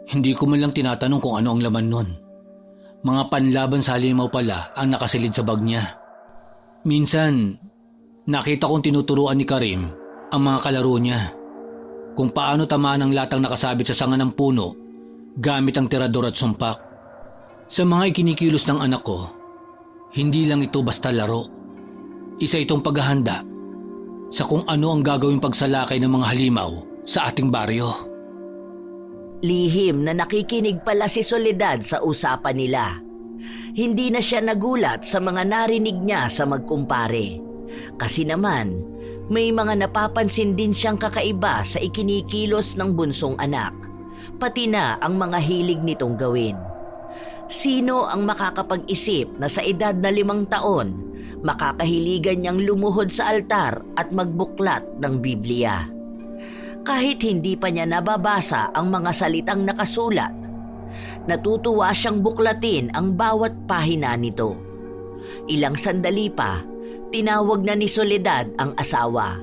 Hindi ko man lang tinatanong kung ano ang laman nun. Mga panlaban sa halimaw pala ang nakasilid sa bag niya. Minsan, nakita kong tinuturuan ni Karim ang mga kalaro niya kung paano tamaan ang latang nakasabit sa sanga ng puno gamit ang tirador at sumpak. Sa mga ikinikilos ng anak ko, hindi lang ito basta laro. Isa itong paghahanda sa kung ano ang gagawing pagsalakay ng mga halimaw sa ating baryo. Lihim na nakikinig pala si Soledad sa usapan nila. Hindi na siya nagulat sa mga narinig niya sa magkumpare. Kasi naman, may mga napapansin din siyang kakaiba sa ikinikilos ng bunsong anak, pati na ang mga hilig nitong gawin. Sino ang makakapag-isip na sa edad na 5 taon, makakahiligan niyang lumuhod sa altar at magbuklat ng Biblia? Kahit hindi pa niya nababasa ang mga salitang nakasulat, natutuwa siyang buklatin ang bawat pahina nito. Ilang sandali pa, tinawag na ni Soledad ang asawa.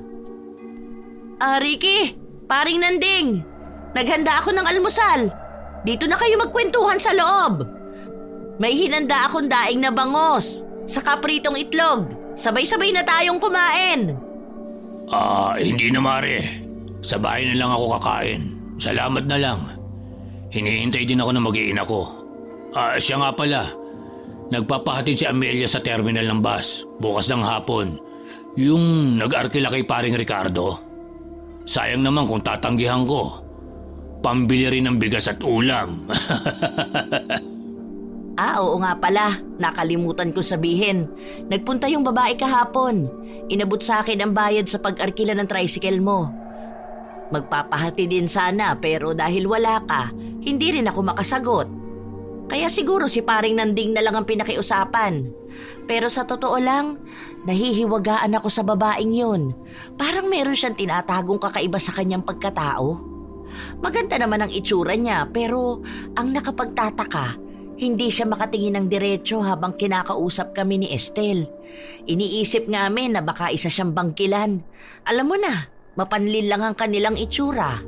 Ricky, paring Nanding, naghanda ako ng almusal. Dito na kayo magkwentuhan sa loob. May hinanda akong daing na bangos, saka pritong itlog. Sabay-sabay na tayong kumain. Hindi na mare. Sa bahay na lang ako kakain. Salamat na lang. Hinihintay din ako ng mag-iina ko. Siya nga pala. Nagpapahatid si Amelia sa terminal ng bus bukas ng hapon. Yung nag-arkila kay paring Ricardo. Sayang naman kung tatanggihan ko. Pambili rin ng bigas at ulam. Oo nga pala. Nakalimutan ko sabihin. Nagpunta yung babae kahapon. Inabot sa akin ang bayad sa pag-arkila ng tricycle mo. Magpapahati din sana pero dahil wala ka, hindi rin ako makasagot. Kaya siguro si paring Nanding na lang ang pinakiusapan. Pero sa totoo lang, nahihiwagaan ako sa babaeng yun. Parang meron siyang tinatagong kakaiba sa kanyang pagkatao. Maganda naman ang itsura niya pero ang nakapagtataka, hindi siya makatingin ng diretso habang kinakausap kami ni Estel. Iniisip namin na baka isa siyang bangkilan. Alam mo na, mapanlil lang ang kanilang itsura.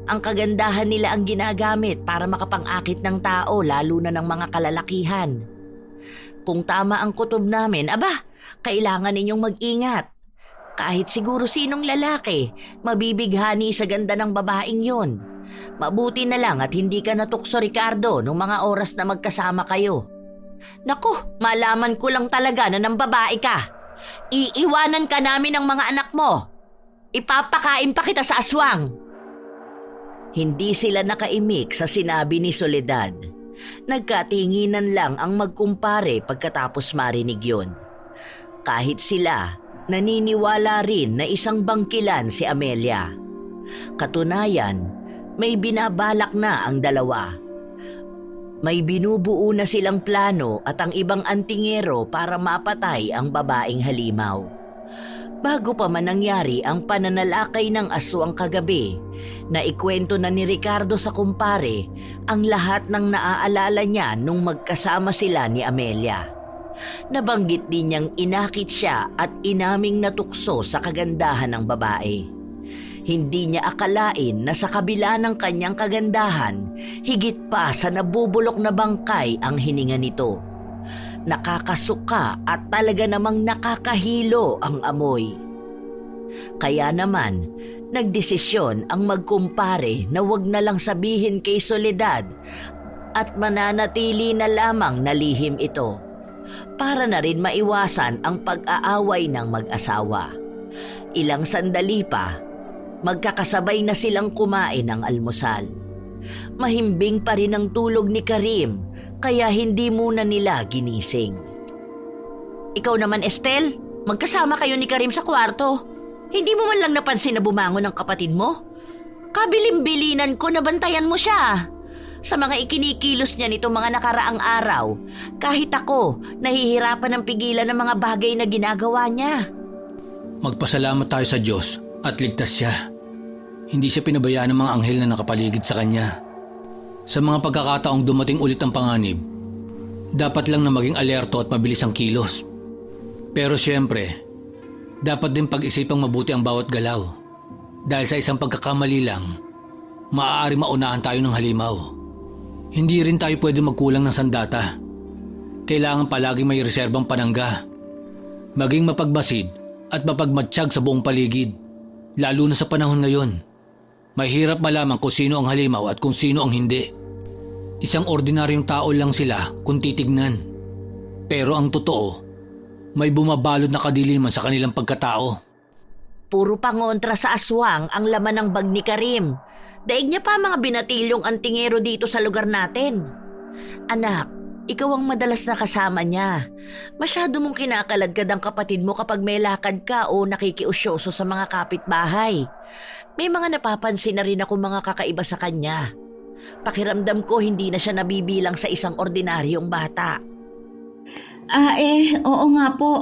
Ang kagandahan nila ang ginagamit para makapang-akit ng tao lalo na ng mga kalalakihan. Kung tama ang kutob namin, kailangan ninyong mag-ingat. Kahit siguro sinong lalaki, mabibighani sa ganda ng babaeng yon. Mabuti na lang at hindi ka natukso, Ricardo, nung mga oras na magkasama kayo. Naku, malaman ko lang talaga na ng babae ka. Iiwanan ka namin ng mga anak mo. Ipapakain pa kita sa aswang. Hindi sila nakaimik sa sinabi ni Soledad. Nagkatinginan lang ang magkumpare pagkatapos marinig yun. Kahit sila, naniniwala rin na isang bangkilan si Amelia. Katunayan, may binabalak na ang dalawa. May binubuo na silang plano at ang ibang antingero para mapatay ang babaeng halimaw. Bago pa man nangyari ang pananalakay ng aswang kagabi, na ikwento na ni Ricardo sa kumpare ang lahat ng naaalala niya nung magkasama sila ni Amelia. Nabanggit din niyang inakit siya at inaming natukso sa kagandahan ng babae. Hindi niya akalain na sa kabila ng kanyang kagandahan, higit pa sa nabubulok na bangkay ang hininga nito. Nakakasuka at talaga namang nakakahilo ang amoy. Kaya naman, nagdesisyon ang magkumpare na wag na lang sabihin kay Soledad at mananatili na lamang na lihim ito para na rin maiwasan ang pag-aaway ng mag-asawa. Ilang sandali pa, magkakasabay na silang kumain ng almusal. Mahimbing pa rin ang tulog ni Karim, kaya hindi muna nila ginising. Ikaw naman, Estel, magkasama kayo ni Karim sa kwarto. Hindi mo man lang napansin na bumangon ang kapatid mo? Kabilin-bilinan ko na bantayan mo siya. Sa mga ikinikilos niya nitong mga nakaraang araw, kahit ako, nahihirapan ng pigilan ng mga bagay na ginagawa niya. Magpasalamat tayo sa Diyos at ligtas siya. Hindi siya pinabayaan ng mga anghel na nakapaligid sa kanya. Sa mga pagkakataong dumating ulit ang panganib, dapat lang na maging alerto at mabilis ang kilos. Pero siyempre, dapat din pag-isipang mabuti ang bawat galaw. Dahil sa isang pagkakamali lang, maaari maunahan tayo ng halimaw. Hindi rin tayo pwede magkulang ng sandata. Kailangan palagi may reserbang panangga. Maging mapagmasid at mapagmatsyag sa buong paligid, lalo na sa panahon ngayon. Mahirap malaman kung sino ang halimaw at kung sino ang hindi. Isang ordinaryong tao lang sila kung titignan. Pero ang totoo, may bumabalot na kadiliman sa kanilang pagkatao. Puro pangontra sa aswang ang laman ng bag ni Karim. Daig niya pa mga binatilyong antingero dito sa lugar natin. Anak, ikaw ang madalas na kasama niya. Masyado mong kinakaladkad ang kapatid mo kapag may lakad ka o nakikiusyoso sa mga kapitbahay. May mga napapansin na rin ako mga kakaiba sa kanya. Pakiramdam ko hindi na siya nabibilang sa isang ordinaryong bata. Oo nga po.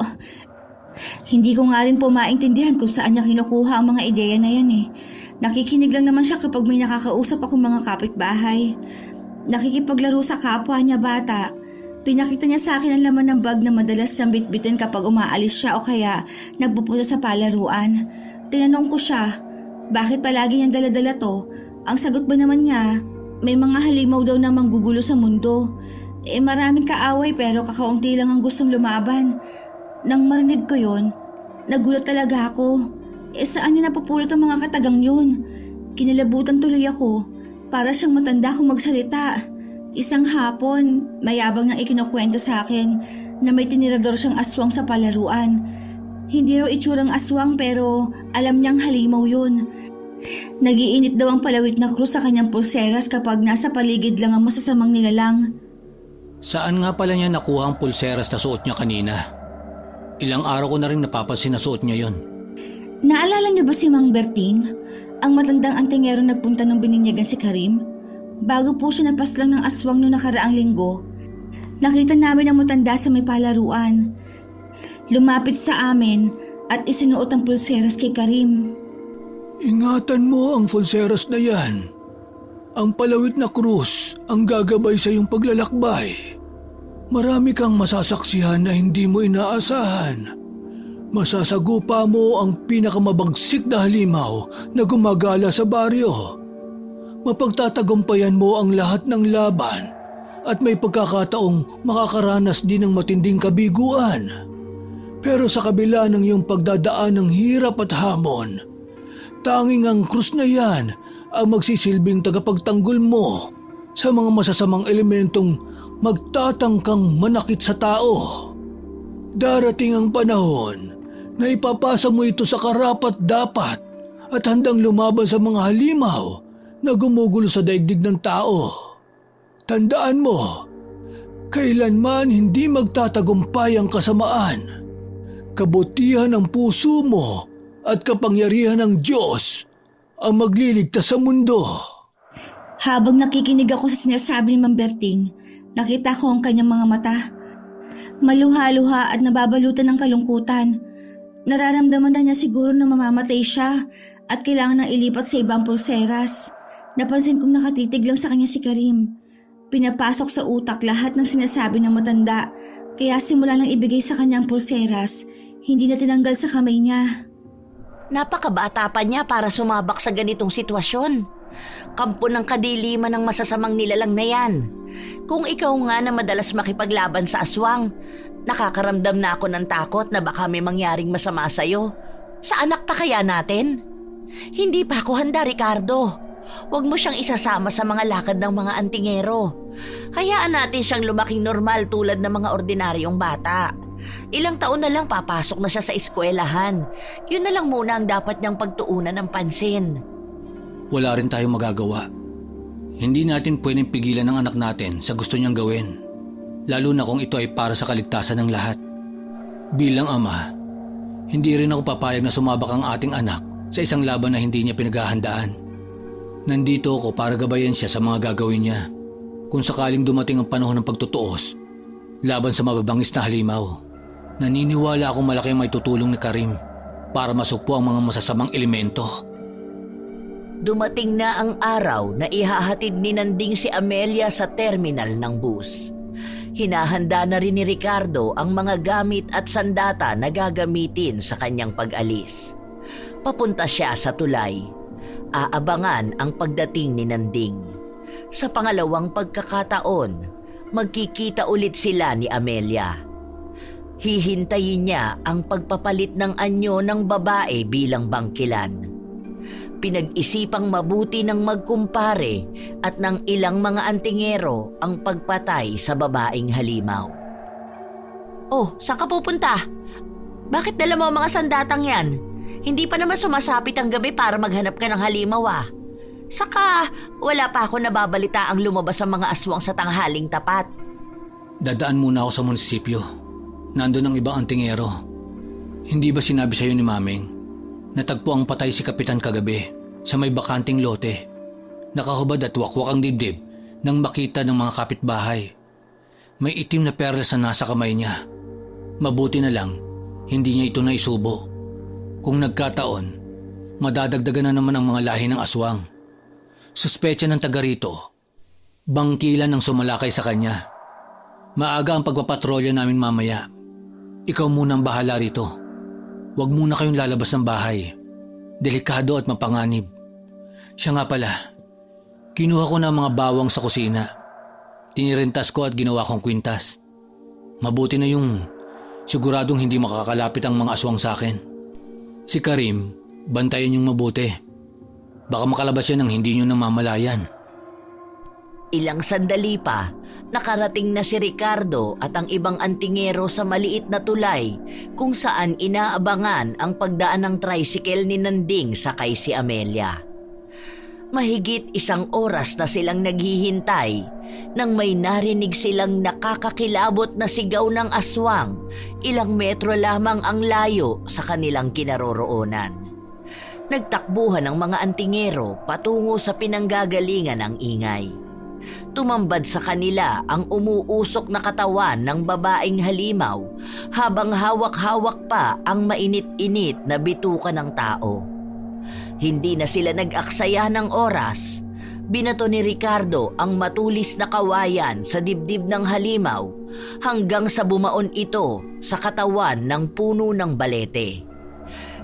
Hindi ko nga rin po maintindihan kung saan niya kinukuha ang mga ideya na yan eh. Nakikinig lang naman siya kapag may nakakausap akong mga kapitbahay. Nakikipaglaro sa kapwa niya bata. Pinakita niya sa akin ang laman ng bag na madalas siyang bitbitin kapag umaalis siya o kaya nagpupunta sa palaruan. Tinanong ko siya, bakit palagi niyang dala-dala to? Ang sagot ba naman niya, may mga halimaw daw na manggugulo sa mundo. Maraming kaaway pero kakaunti lang ang gustong lumaban. Nang marinig ko yon, nagulat talaga ako. Saan niya napupulot ang mga katagang yun? Kinilabutan tuloy ako. Para siyang matanda kung magsalita. Isang hapon, mayabang nang ikinukwento sa akin na may tinirador siyang aswang sa palaruan. Hindi raw itsurang aswang pero alam niyang halimaw yun. Nagiinit daw ang palawit na krus sa kanyang pulseras kapag nasa paligid lang ang masasamang nilalang. Saan nga pala niya nakuha ang pulseras na suot niya kanina? Ilang araw ko na rin napapansin na suot niya yon. Naalala niyo ba si Mang Berting? Ang matandang antingero nagpunta nung bininyagan si Karim? Bago po siya napaslang ng aswang noong nakaraang linggo, nakita namin ang matanda sa may palaruan. Lumapit sa amin at isinuot ang pulseras kay Karim. Ingatan mo ang pulseras na yan. Ang palawit na krus ang gagabay sa iyong paglalakbay. Marami kang masasaksihan na hindi mo inaasahan. Masasagupa mo ang pinakamabagsik na halimaw na gumagala sa baryo. Mapagtatagumpayan mo ang lahat ng laban at may pagkakataong makakaranas din ng matinding kabiguan. Pero sa kabila ng iyong pagdadaan ng hirap at hamon, tanging ang krus na yan ang magsisilbing tagapagtanggol mo sa mga masasamang elementong magtatangkang manakit sa tao. Darating ang panahon na ipapasa mo ito sa karapat-dapat at handang lumaban sa mga halimaw na gumugulo sa daigdig ng tao. Tandaan mo, kailanman hindi magtatagumpay ang kasamaan. Kabutihan ng puso mo at kapangyarihan ng Diyos ang magliligtas sa mundo. Habang nakikinig ako sa sinasabi ni Mang Berting, nakita ko ang kanyang mga mata. Maluha-luha at nababalutan ng kalungkutan. Nararamdaman na niya siguro na mamamatay siya at kailangan nang ilipat sa ibang pulseras. Napansin kong nakatitig lang sa kanya si Karim. Pinapasok sa utak lahat ng sinasabi ng matanda, kaya simula nang ibigay sa kanya ang pulseras, hindi na tinanggal sa kamay niya. Napakabata pa niya para sumabak sa ganitong sitwasyon. Kampo ng kadiliman ng masasamang nilalang na yan. Kung ikaw nga na madalas makipaglaban sa aswang, nakakaramdam na ako ng takot na baka may mangyaring masama sa'yo. Sa anak pa kaya natin? Hindi pa ako handa, Ricardo. Huwag mo siyang isasama sa mga lakad ng mga antingero. Hayaan natin siyang lumaking normal tulad ng mga ordinaryong bata. Ilang taon na lang papasok na siya sa eskwelahan. Yun na lang muna ang dapat niyang pagtuunan ng pansin. Wala rin tayong magagawa. Hindi natin pwedeng pigilan ang anak natin sa gusto niyang gawin. Lalo na kung ito ay para sa kaligtasan ng lahat. Bilang ama, hindi rin ako papayag na sumabak ang ating anak sa isang laban na hindi niya pinaghahandaan. Nandito ako para gabayan siya sa mga gagawin niya. Kung sakaling dumating ang panahon ng pagtutuos, laban sa mababangis na halimaw, naniniwala akong malaki ang may tutulong ni Karim para masugpo ang mga masasamang elemento. Dumating na ang araw na ihahatid ni Nanding si Amelia sa terminal ng bus. Hinahanda na rin ni Ricardo ang mga gamit at sandata na gagamitin sa kanyang pag-alis. Papunta siya sa tulay. Aabangan ang pagdating ni Nanding. Sa pangalawang pagkakataon, magkikita ulit sila ni Amelia. Hihintayin niya ang pagpapalit ng anyo ng babae bilang bangkilan. Pinag-isipang mabuti ng magkumpare at ng ilang mga antingero ang pagpatay sa babaeng halimaw. Oh, saan ka pupunta? Bakit dala mo ang mga sandatang yan? Hindi pa naman sumasapit ang gabi para maghanap ka ng halimaw ah. Saka wala pa ako nababalita ang lumabas ang mga aswang sa tanghaling tapat. Dadaan muna ako sa munisipyo. Nandun ang ibang antingero. Hindi ba sinabi sa'yo ni Mameng? Natagpo ang patay si Kapitan kagabi sa may bakanting lote. Nakahubad at wakwak ang dibdib nang makita ng mga kapitbahay. May itim na perlas na nasa kamay niya. Mabuti na lang, hindi niya ito naisubo. Kung nagkataon, madadagdagan na naman ang mga lahi ng aswang. Suspecha ng taga rito, bangkilan ang sumalakay sa kanya. Maaga ang pagpapatrolya namin mamaya. Ikaw muna ang bahala rito. Huwag muna kayong lalabas ng bahay. Delikado at mapanganib. Siya nga pala, kinuha ko na mga bawang sa kusina. Tinirentas ko at ginawa kong kwintas. Mabuti na yung siguradong hindi makakalapit ang mga aswang sa akin. Si Karim, bantayan niyong mabuti. Baka makalabas siya ng hindi niyo namamalayan. Ilang sandali pa, nakarating na si Ricardo at ang ibang antingero sa maliit na tulay kung saan inaabangan ang pagdaan ng tricycle ni Nanding sakay si Amelia. Mahigit 1 oras na silang naghihintay nang may narinig silang nakakakilabot na sigaw ng aswang ilang metro lamang ang layo sa kanilang kinaroroonan. Nagtakbuhan ang mga antingero patungo sa pinanggagalingan ng ingay. Tumambad sa kanila ang umuusok na katawan ng babaeng halimaw habang hawak-hawak pa ang mainit-init na bituka ng tao. Hindi na sila nag-aksaya ng oras. Binato ni Ricardo ang matulis na kawayan sa dibdib ng halimaw hanggang sa bumaon ito sa katawan ng puno ng balete.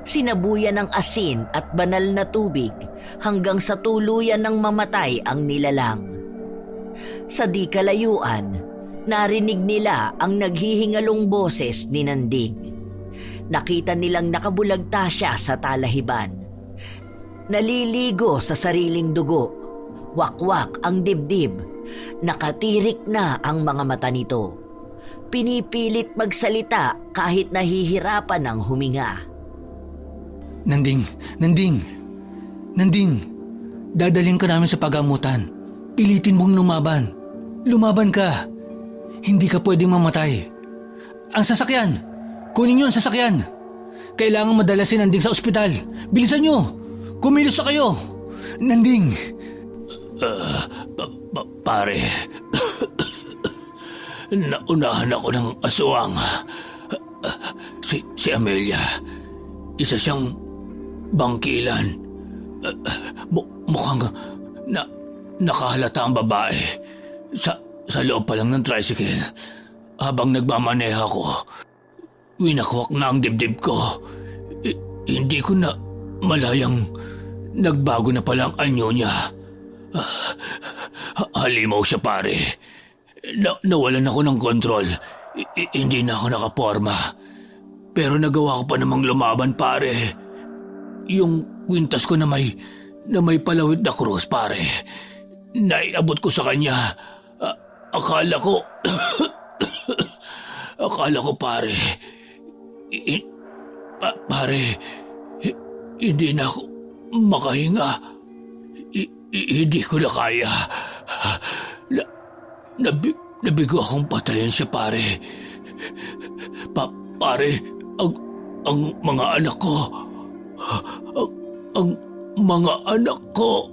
Sinabuyan ng asin at banal na tubig hanggang sa tuluyan ng mamatay ang nilalang. Sa di kalayuan, narinig nila ang naghihingalong boses ni Nanding. Nakita nilang nakabulagta siya sa talahiban. Naliligo sa sariling dugo, wakwak ang dibdib, nakatirik na ang mga mata nito. Pinipilit magsalita kahit nahihirapan ng huminga. Nanding, dadalhin ka namin sa pagamutan. Pilitin mong lumaban. Lumaban ka. Hindi ka pwedeng mamatay. Ang sasakyan! Kunin niyo ang sasakyan! Kailangan madala si Nanding sa ospital. Bilisan niyo! Kumilos na kayo! Nanding! Pare, naunahan ako ng aswang. Si Amelia, Isa siyang bangkilan. Mukhang nakahalata ang babae. Sa loob pa lang ng tricycle. Habang nagmamaneha ko, winakwak na ang dibdib ko. Hindi ko na malayang nagbago na pala ang anyo niya. Halimaw siya, pare. Nawalan ako ng kontrol. Hindi na ako nakaporma. Pero nagawa ko pa namang lumaban, pare. Yung kwintas ko na may palawit na krus, pare. Naiabot ko sa kanya. Akala ko, pare, hindi na ako makahinga. Hindi ko na kaya. Nabigo akong patayin siya, pare. Pare, ang mga anak ko, ang mga anak ko,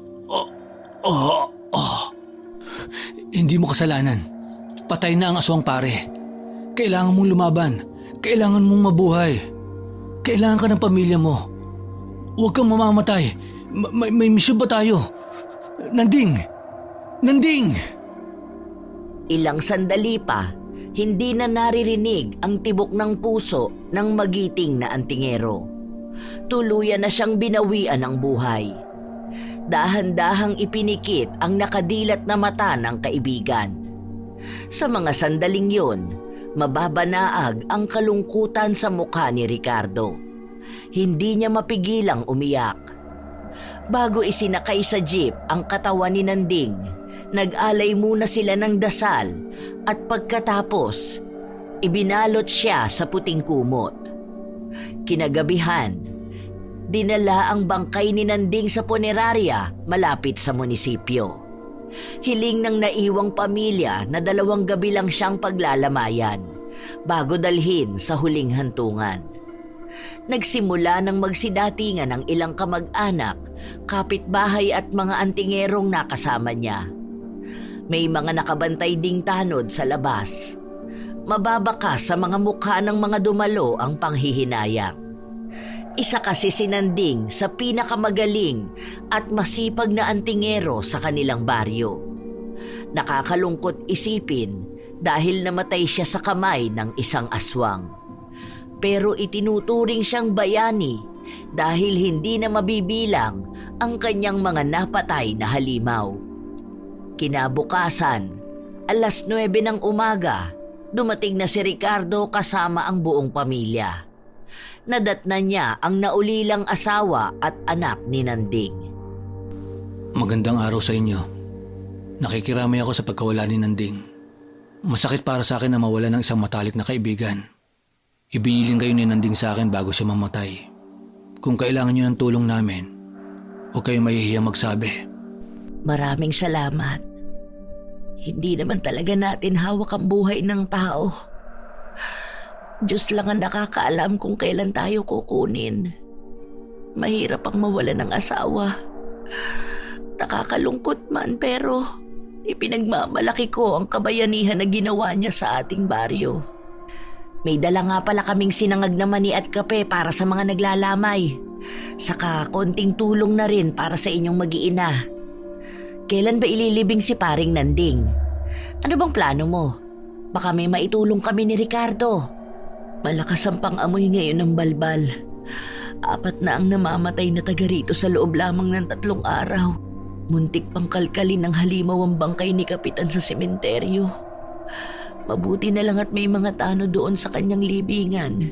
Hindi mo kasalanan. Patay na ang aswang, pare. Kailangan mong lumaban. Kailangan mong mabuhay. Kailangan ka ng pamilya mo. Huwag kang mamamatay. May misyon ba tayo? Nanding! Nanding! Ilang sandali pa, hindi na naririnig ang tibok ng puso ng magiting na antingero. Tuluyan na siyang binawian ng buhay. Dahan-dahang ipinikit ang nakadilat na mata ng kaibigan. Sa mga sandaling yun, mababanaag ang kalungkutan sa mukha ni Ricardo. Hindi niya mapigilang umiyak. Bago isinakay sa jeep ang katawan ni Nanding, nag-alay muna sila ng dasal at pagkatapos, ibinalot siya sa puting kumot. Kinagabihan, dinala ang bangkay ni Nanding sa punerarya malapit sa munisipyo. Hiling ng naiwang pamilya na 2 gabi lang siyang paglalamayan bago dalhin sa huling hantungan. Nagsimula ng magsidatingan ang ilang kamag-anak, kapitbahay at mga antingerong nakasama niya. May mga nakabantay ding tanod sa labas. Mababakas sa mga mukha ng mga dumalo ang panghihinayang. Isa kasi si Nanding sa pinakamagaling at masipag na antingero sa kanilang baryo. Nakakalungkot isipin dahil namatay siya sa kamay ng isang aswang. Pero itinuturing siyang bayani dahil hindi na mabibilang ang kanyang mga napatay na halimaw. Kinabukasan, 9:00 ng umaga, dumating na si Ricardo kasama ang buong pamilya. Nadatnan niya ang naulilang asawa at anak ni Nanding. Magandang araw sa inyo. Nakikiramay ako sa pagkawala ni Nanding. Masakit para sa akin na mawala ng isang matalik na kaibigan. Ibiniling kayo ni Nanding sa akin bago siya mamatay. Kung kailangan niyo ng tulong namin, huwag kayong mahihiyang magsabi. Maraming salamat. Hindi naman talaga natin hawak ang buhay ng tao. Diyos lang ang nakakaalam kung kailan tayo kukunin. Mahirap ang mawala ng asawa. Nakakalungkot man pero ipinagmamalaki ko ang kabayanihan na ginawa niya sa ating baryo. May dala nga pala kaming sinangag na mani at kape para sa mga naglalamay. Saka konting tulong na rin para sa inyong mag-iina. Kailan ba ililibing si paring Nanding? Ano bang plano mo? Baka may maitulong kami ni Ricardo. Malakas ang pang-amoy ngayon ng balbal. 4 na ang namamatay na taga rito sa loob lamang ng 3 araw. Muntik pang kalkalin ng halimaw ang bangkay ni Kapitan sa sementeryo. Mabuti na lang at may mga tano doon sa kanyang libingan.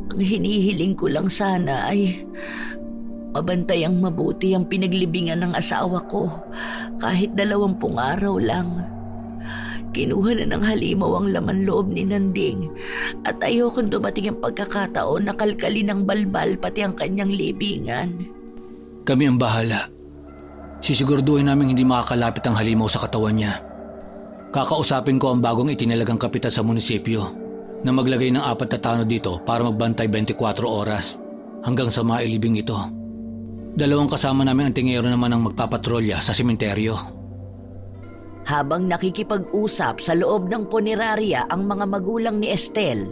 Ang hinihiling ko lang sana ay mabantay ang mabuti ang pinaglibingan ng asawa ko kahit 20 araw lang. Kinuha na ng halimaw ang laman loob ni Nanding at ayokong dumating ang pagkakataon na kalkalin ng balbal pati ang kanyang libingan. Kami ang bahala. Sisiguraduhin namin hindi makakalapit ang halimaw sa katawan niya. Kakausapin ko ang bagong itinalagang kapitan sa munisipyo na maglagay ng 4 na tanod dito para magbantay 24 oras hanggang sa mailibing ito. 2 kasama namin ang tingero naman ang magpapatrolya sa sementeryo. Habang nakikipag-usap sa loob ng punerarya ang mga magulang ni Estel,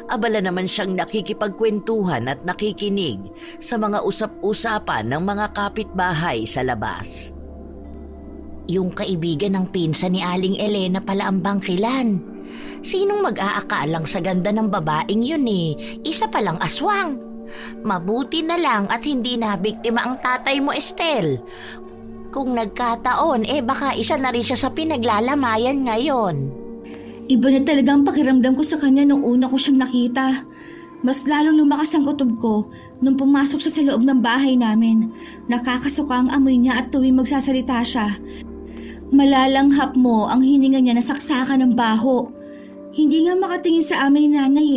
abala naman siyang nakikipagkwentuhan at nakikinig sa mga usap-usapan ng mga kapitbahay sa labas. Yung kaibigan ng pinsan ni Aling Elena pala ang bangkilan. Sinong mag-aakalang sa ganda ng babaeng yun eh? Isa palang aswang. Mabuti na lang at hindi na biktima ang tatay mo, Estel. Kung nagkataon, baka isa na rin siya sa pinaglalamayan ngayon. Iba na talaga ang pakiramdam ko sa kanya nung una ko siyang nakita. Mas lalong lumakas ang kutob ko nung pumasok siya sa loob ng bahay namin. Nakakasuka ang amoy niya at tuwing magsasalita siya. Malalanghap mo ang hininga niya na saksakan ng baho. Hindi nga makatingin sa amin ni nanay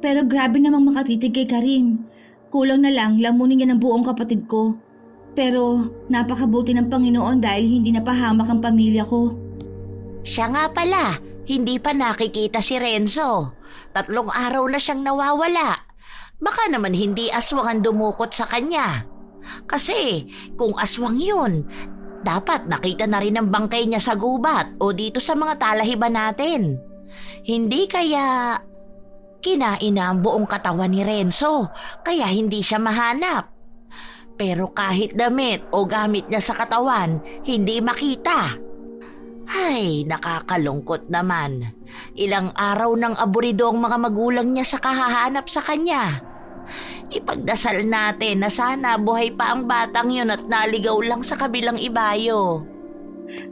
Pero grabe namang makatitig kay Karim. Kulang na lang lamunin niya ng buong kapatid ko. Pero napakabuti ng Panginoon dahil hindi napahamak ang pamilya ko. Siya nga pala, hindi pa nakikita si Renzo. 3 araw na siyang nawawala. Baka naman hindi aswang ang dumukot sa kanya. Kasi kung aswang yun, dapat nakita na rin ang bangkay niya sa gubat o dito sa mga talahiban natin. Hindi kaya kinain na ang buong katawan ni Renzo, kaya hindi siya mahanap. Pero kahit damit o gamit niya sa katawan, hindi makita. Ay, nakakalungkot naman. Ilang araw nang aburido ang mga magulang niya sa kahahanap sa kanya. Ipagdasal natin na sana buhay pa ang batang yun at naligaw lang sa kabilang ibayo.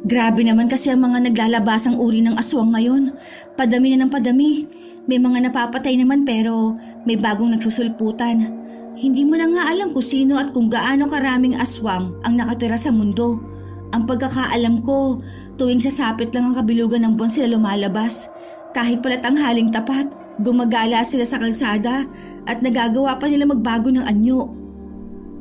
Grabe naman kasi ang mga naglalabasang uri ng aswang ngayon. Padami na ng padami. May mga napapatay naman pero may bagong nagsusulputan. Hindi mo na nga alam kung sino at kung gaano karaming aswang ang nakatira sa mundo. Ang pagkakaalam ko, tuwing sasapit lang ang kabilugan ng buwan sila lumalabas. Kahit pala tanghaling tapat, gumagala sila sa kalsada at nagagawa pa nila magbago ng anyo.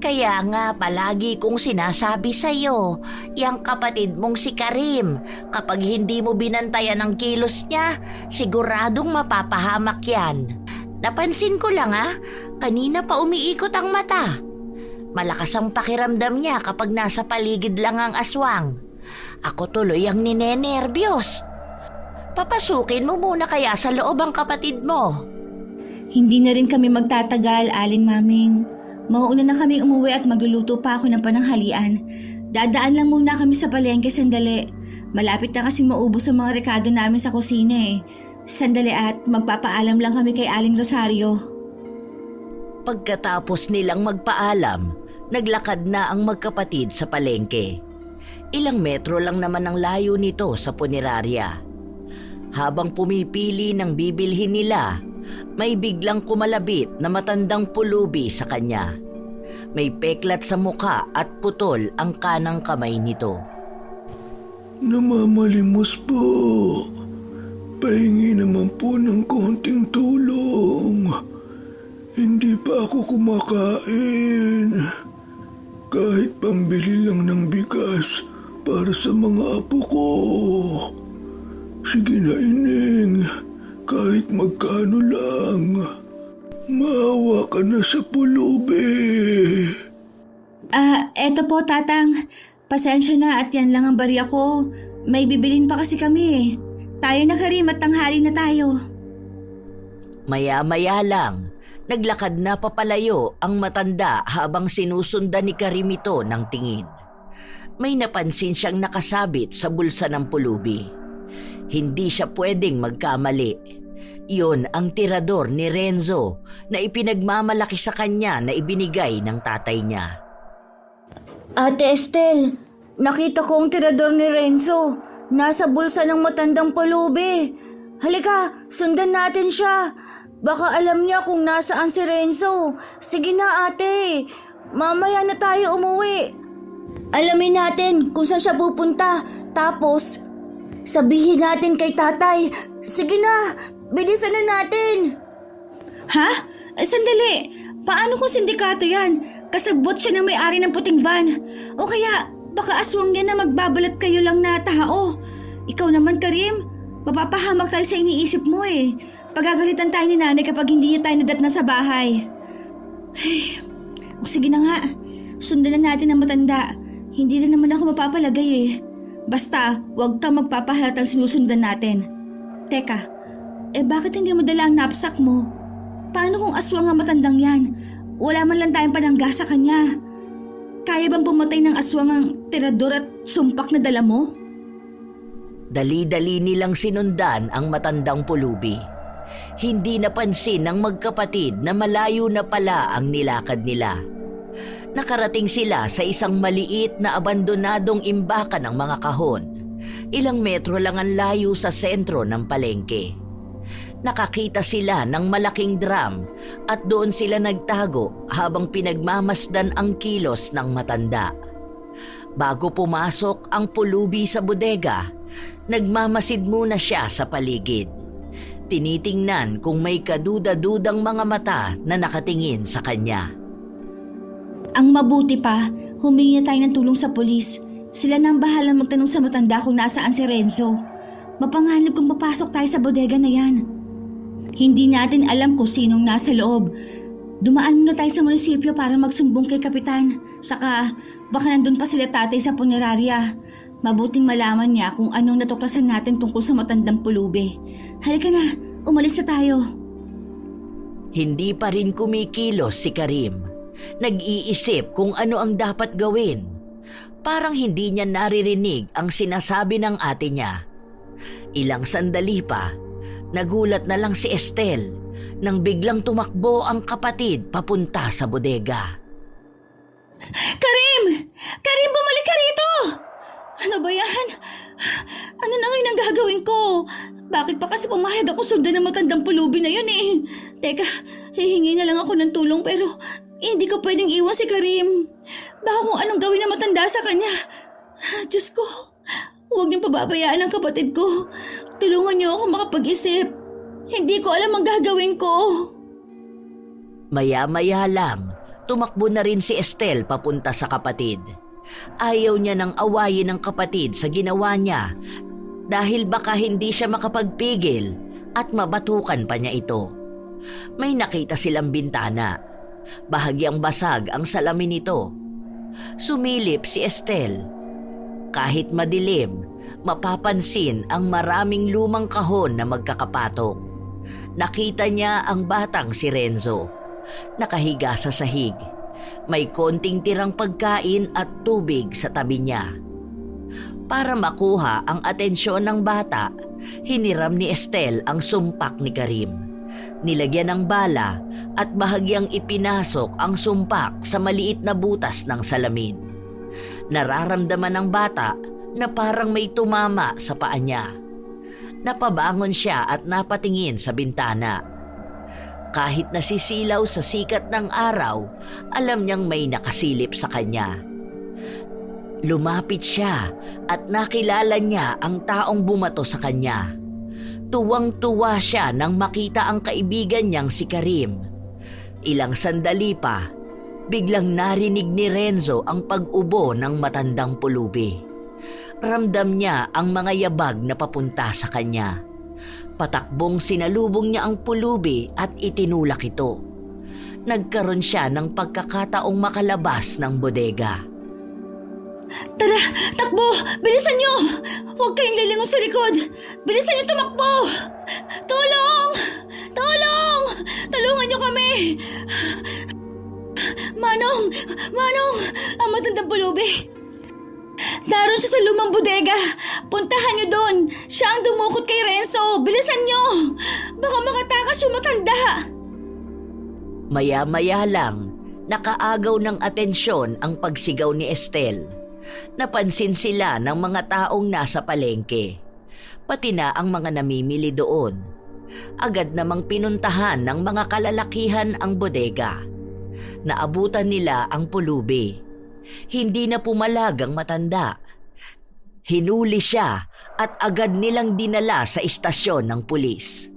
Kaya nga palagi kong sinasabi sa'yo, yang kapatid mong si Karim, kapag hindi mo binantayan ang kilos niya, siguradong mapapahamak yan. Napansin ko lang kanina pa umiikot ang mata. Malakas ang pakiramdam niya kapag nasa paligid lang ang aswang. Ako tuloy ang ninenerbyos. Papasukin mo muna kaya sa loob ang kapatid mo. Hindi na rin kami magtatagal, Aling Maming. Mauuna na kami umuwi at magluluto pa ako ng pananghalian. Dadaan lang muna kami sa palengke sandali. Malapit na kasing maubos ang mga rekado namin sa kusina Sandali at magpapaalam lang kami kay Aling Rosario. Pagkatapos nilang magpaalam, naglakad na ang magkapatid sa palengke. Ilang metro lang naman ang layo nito sa punerarya. Habang pumipili ng bibilhin nila, may biglang kumalabit na matandang pulubi sa kanya. May peklat sa muka at putol ang kanang kamay nito. Namamalimos po. Pahingi naman po ng konting tulong. Hindi pa ako kumakain. Kahit pambili lang ng bigas para sa mga apo ko. Sige na, Ining. Kahit magkano lang. Maawa ka na sa pulubi. Eto po, Tatang. Pasensya na at yan lang ang barya ko. May bibilin pa kasi kami Tayo na, Karim, at tanghali na tayo. Maya-maya lang, naglakad na papalayo ang matanda habang sinusundan ni Karim ito ng tingin. May napansin siyang nakasabit sa bulsa ng pulubi. Hindi siya pwedeng magkamali. Yun ang tirador ni Renzo na ipinagmamalaki sa kanya na ibinigay ng tatay niya. Ate Estel, nakita ko ang tirador ni Renzo. Nasa bulsa ng matandang pulubi. Halika, sundan natin siya. Baka alam niya kung nasaan si Renzo. Sige na, ate. Mamaya na tayo umuwi. Alamin natin kung saan siya pupunta. Tapos, sabihin natin kay tatay. Sige na, bilisan na natin. Ha? Sandali. Paano kung sindikato yan? Kasabot siya ng may-ari ng puting van. O kaya, baka aswang yan na magbabalat kayo lang na tao. Ikaw naman, Karim. Mapapahamak tayo sa iniisip mo Pagagalitan tayo ni nanay kapag hindi niya tayo nadatna sa bahay. Ay, o sige na nga. Sundan na natin ang matanda. Hindi rin naman ako mapapalagay Basta, huwag kang magpapahalatang sinusundan natin. Teka, bakit hindi mo dala ang knapsack mo? Paano kung aswang ang matandang yan? Wala man lang tayong panangga sa kanya. Kaya bang pumatay ng aswang ang tirador at sumpak na dala mo? Dali-dali nilang sinundan ang matandang pulubi. Hindi napansin ng magkapatid na malayo na pala ang nilakad nila. Nakarating sila sa isang maliit na abandonadong imbakan ng mga kahon. Ilang metro lang ang layo sa sentro ng palengke. Nakakita sila ng malaking drum at doon sila nagtago habang pinagmamasdan ang kilos ng matanda. Bago pumasok ang pulubi sa bodega, nagmamasid muna siya sa paligid. Tinitingnan kung may kaduda-dudang mga mata na nakatingin sa kanya. Ang mabuti pa, humingi na tayo ng tulong sa polis. Sila na ang bahalang magtanong sa matanda kung nasaan si Renzo. Mapanganib kung papasok tayo sa bodega na yan. Hindi natin alam kung sinong nasa loob. Dumaan muna tayo sa munisipyo para magsumbong kay Kapitan. Saka baka nandun pa sila tatay sa punerarya. Mabuting malaman niya kung anong natuklasan natin tungkol sa matandang pulubi. Halika na, umalis na tayo. Hindi pa rin kumikilos si Karim. Nag-iisip kung ano ang dapat gawin. Parang hindi niya naririnig ang sinasabi ng ate niya. Ilang sandali pa, nagulat na lang si Estel nang biglang tumakbo ang kapatid papunta sa bodega. Karim! Karim, bumalik ka rito! Ano ba yan? Ano na ngayon ang gagawin ko? Bakit pa kasi pumayag ako sundan ng matandang pulubi na yun eh? Teka, hihingi na lang ako ng tulong pero hindi ko pwedeng iwan si Karim. Baka kung anong gawin na matanda sa kanya. Diyos ko, huwag niyong pababayaan ang kapatid ko. Tulungan niyo ako makapag-isip. Hindi ko alam ang gagawin ko. Maya-maya lang, tumakbo na rin si Estel papunta sa kapatid. Ayaw niya nang awayin ng kapatid sa ginawa niya dahil baka hindi siya makapagpigil at mabatukan pa niya ito. May nakita silang bintana. Bahagyang basag ang salamin nito. Sumilip si Estel. Kahit madilim, mapapansin ang maraming lumang kahon na magkakapatok. Nakita niya ang batang si Renzo. Nakahiga sa sahig. May konting tirang pagkain at tubig sa tabi niya. Para makuha ang atensyon ng bata, hiniram ni Estel ang sumpak ni Karim. Nilagyan ng bala at bahagyang ipinasok ang sumpak sa maliit na butas ng salamin. Nararamdaman ng bata na parang may tumama sa paa niya. Napabangon siya at napatingin sa bintana. Kahit nasisilaw sa sikat ng araw, alam niyang may nakasilip sa kanya. Lumapit siya at nakilala niya ang taong bumato sa kanya. Tuwang-tuwa siya nang makita ang kaibigan niyang si Karim. Ilang sandali pa, biglang narinig ni Renzo ang pag-ubo ng matandang pulubi. Ramdam niya ang mga yabag na papunta sa kanya. Patakbong sinalubong niya ang pulubi at itinulak ito. Nagkaroon siya ng pagkakataong makalabas ng bodega. Tara, takbo! Bilisan niyo! Huwag kayong lilingon sa likod! Bilisan niyo tumakbo! Tulong! Tulong! Tulungan niyo kami! Manong! Manong! Ang matandang pulubi! Daron siya sa lumang bodega! Puntahan niyo doon! Siya ang dumukot kay Renzo! Bilisan niyo! Baka makatakas yung matanda! Maya-maya lang, nakaagaw ng atensyon ang pagsigaw ni Estel. Napansin sila ng mga taong nasa palengke, pati na ang mga namimili doon. Agad namang pinuntahan ng mga kalalakihan ang bodega. Naabutan nila ang pulubi. Hindi na pumalag ang matanda. Hinuli siya at agad nilang dinala sa istasyon ng pulis.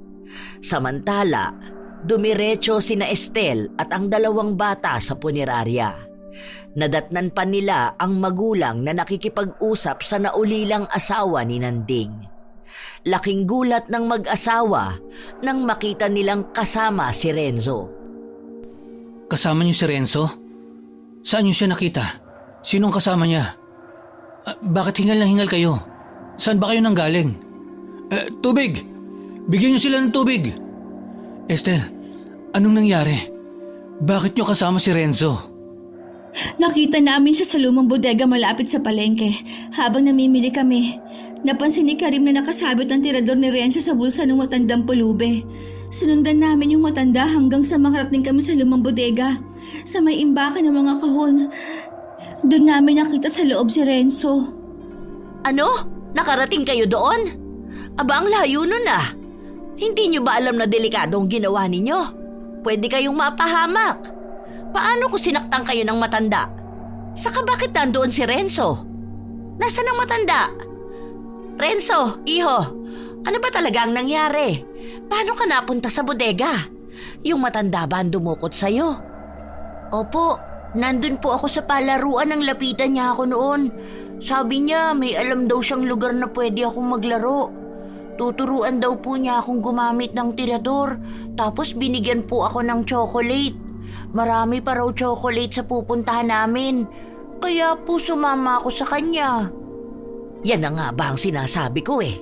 Samantala, dumiretso sina Estel at ang dalawang bata sa punerarya. Nadatnan pa nila ang magulang na nakikipag-usap sa naulilang asawa ni Nanding. Laking gulat ng mag-asawa nang makita nilang kasama si Renzo. Kasama niyo si Renzo? Saan niyo siya nakita? Sinong kasama niya? Bakit hingal na hingal kayo? Saan ba kayo nanggaling? Tubig! Bigyan niyo sila ng tubig! Estelle, anong nangyari? Bakit niyo kasama si Renzo? Nakita namin siya sa lumang bodega malapit sa palengke habang namimili kami. Napansin ni Karim na nakasabit ang tirador ni Renzo sa bulsa ng matandang pulube. Sunundan namin yung matanda hanggang sa makarating kami sa lumang bodega. Sa may imbakan ng mga kahon. Doon namin nakita sa loob si Renzo. Ano? Nakarating kayo doon? Aba, ang layo nun ah. Hindi niyo ba alam na delikado ang ginawa ninyo? Pwede kayong mapahamak. Paano kung sinaktan kayo ng matanda? Saka bakit nandoon si Renzo? Nasaan ang matanda? Renzo, iho, ano ba talaga ang nangyari? Paano ka napunta sa bodega? Yung matanda ba ang dumukot sa'yo? Opo, nandun po ako sa palaruan nang lapitan niya ako noon. Sabi niya may alam daw siyang lugar na pwede akong maglaro. Tuturuan daw po niya akong gumamit ng tirador, tapos binigyan po ako ng chocolate. Marami pa raw chocolate sa pupuntahan namin, kaya po sumama ako sa kanya. Yan na nga ba ang sinasabi ko eh.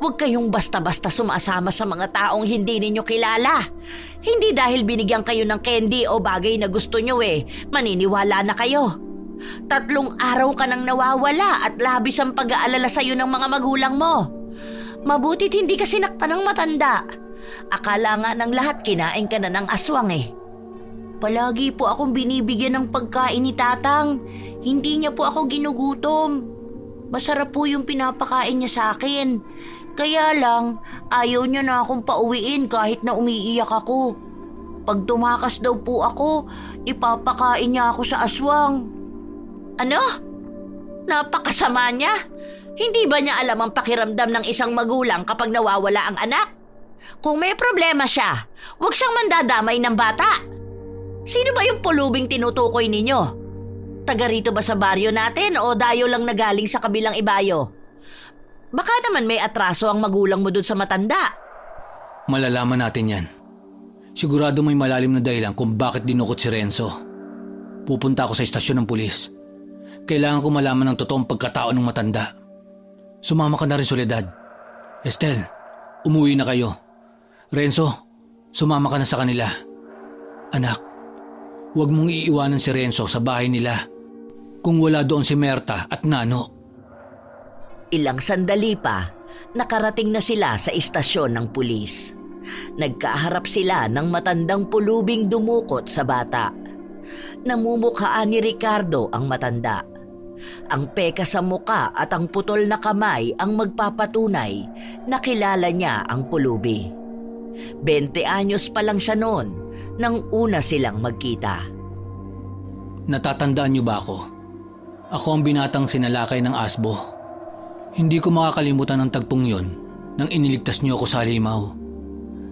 Huwag kayong basta-basta sumasama sa mga taong hindi ninyo kilala. Hindi dahil binigyan kayo ng candy o bagay na gusto nyo maniniwala na kayo. 3 araw ka nang nawawala at labis ang pag-aalala sa'yo ng mga magulang mo. Mabutit hindi ka sinaktan ng matanda. Akala nga ng lahat kinain ka na ng aswang Palagi po akong binibigyan ng pagkain ni Tatang. Hindi niya po ako ginugutom. Masarap po yung pinapakain niya sa akin. Kaya lang, ayaw niya na akong pauwiin kahit na umiiyak ako. Pag tumakas daw po ako, ipapakain niya ako sa aswang. Ano? Napakasama niya? Hindi ba niya alam ang pakiramdam ng isang magulang kapag nawawala ang anak? Kung may problema siya, huwag siyang mandadamay ng bata. Sino ba yung pulubing tinutukoy ninyo? Taga rito ba sa baryo natin o dayo lang na galing sa kabilang ibayo? Baka naman may atraso ang magulang mo dun sa matanda. Malalaman natin yan. Sigurado may malalim na dahilan kung bakit dinukot si Renzo. Pupunta ako sa istasyon ng pulis. Kailangan ko malaman ang totoong pagkatao ng matanda. Sumama ka na rin, Soledad. Estelle, umuwi na kayo. Renzo, sumama ka na sa kanila. Anak, huwag mong iiwanan si Renzo sa bahay nila kung wala doon si Merta at Nano. Ilang sandali pa, nakarating na sila sa istasyon ng pulis. Nagkaharap sila ng matandang pulubing dumukot sa bata. Namumukhaan ni Ricardo ang matanda. Ang peka sa muka at ang putol na kamay ang magpapatunay na kilala niya ang pulubi. 20 anyos pa lang siya noon nang una silang magkita. Natatandaan niyo ba ako? Ako ang binatang sinalakay ng asbo. Hindi ko makakalimutan ang tagpong yon nang iniligtas niyo ako sa halimaw.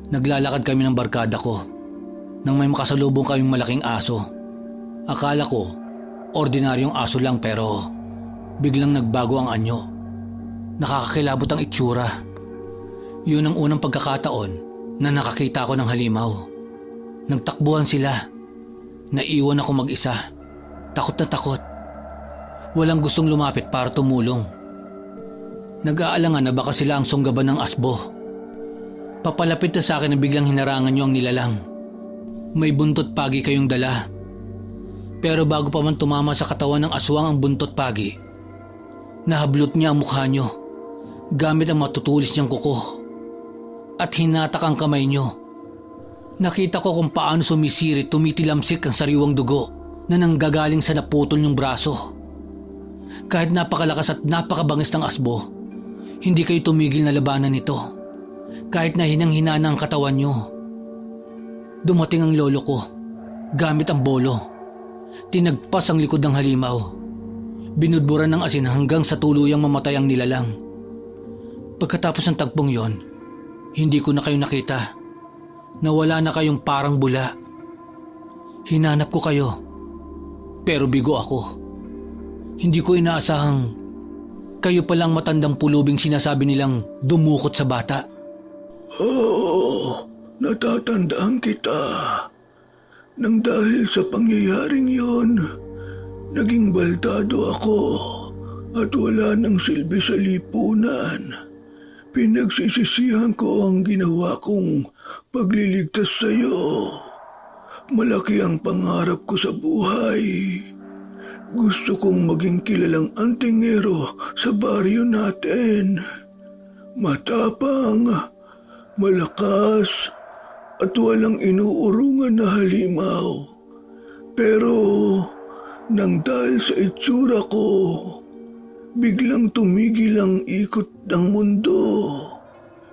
Naglalakad kami ng barkada ko nang may makasalubong kaming malaking aso. Akala ko, ordinaryong aso lang pero biglang nagbago ang anyo. Nakakakilabot ang itsura. Yun ang unang pagkakataon na nakakita ko ng halimaw. Nagtakbuhan sila. Naiwan ako mag-isa. Takot na takot. Walang gustong lumapit para tumulong. Nag-aalangan na baka sila ang sunggaban ng asbo. Papalapit na sa akin na biglang hinarangan niyo ang nilalang. May buntot pagi kayong dala. Pero bago pa man tumama sa katawan ng aswang ang buntot pagi, nahablot niya ang mukha niyo gamit ang matutulis niyang kuko at hinatak ang kamay niyo. Nakita ko kung paano sumisirit, tumitilamsik ang sariwang dugo na nanggagaling sa naputol niyong braso. Kahit napakalakas at napakabangis ng asbo, hindi kayo tumigil na labanan nito. Kahit na hinang-hina na ang katawan niyo. Dumating ang lolo ko gamit ang bolo. Tinagpas ang likod ng halimaw. Binudburan ng asin hanggang sa tuluyang mamatay ang nilalang. Pagkatapos ng tagpong yon, hindi ko na kayo nakita. Nawala na kayong parang bula. Hinanap ko kayo. Pero bigo ako. Hindi ko inaasahang kayo palang matandang pulubing sinasabi nilang dumukot sa bata. Oo, natatandaan kita. Nang dahil sa pangyayaring yon, naging baltado ako at wala nang silbi sa lipunan. Pinagsisisihan ko ang ginawa kong pagliligtas sa iyo. Malaki ang pangarap ko sa buhay. Gusto kong maging kilalang antingero sa baryo natin. Matapang, malakas, at walang inuurungan na halimaw. Pero nang dahil sa itsura ko, biglang tumigil ang ikot ng mundo.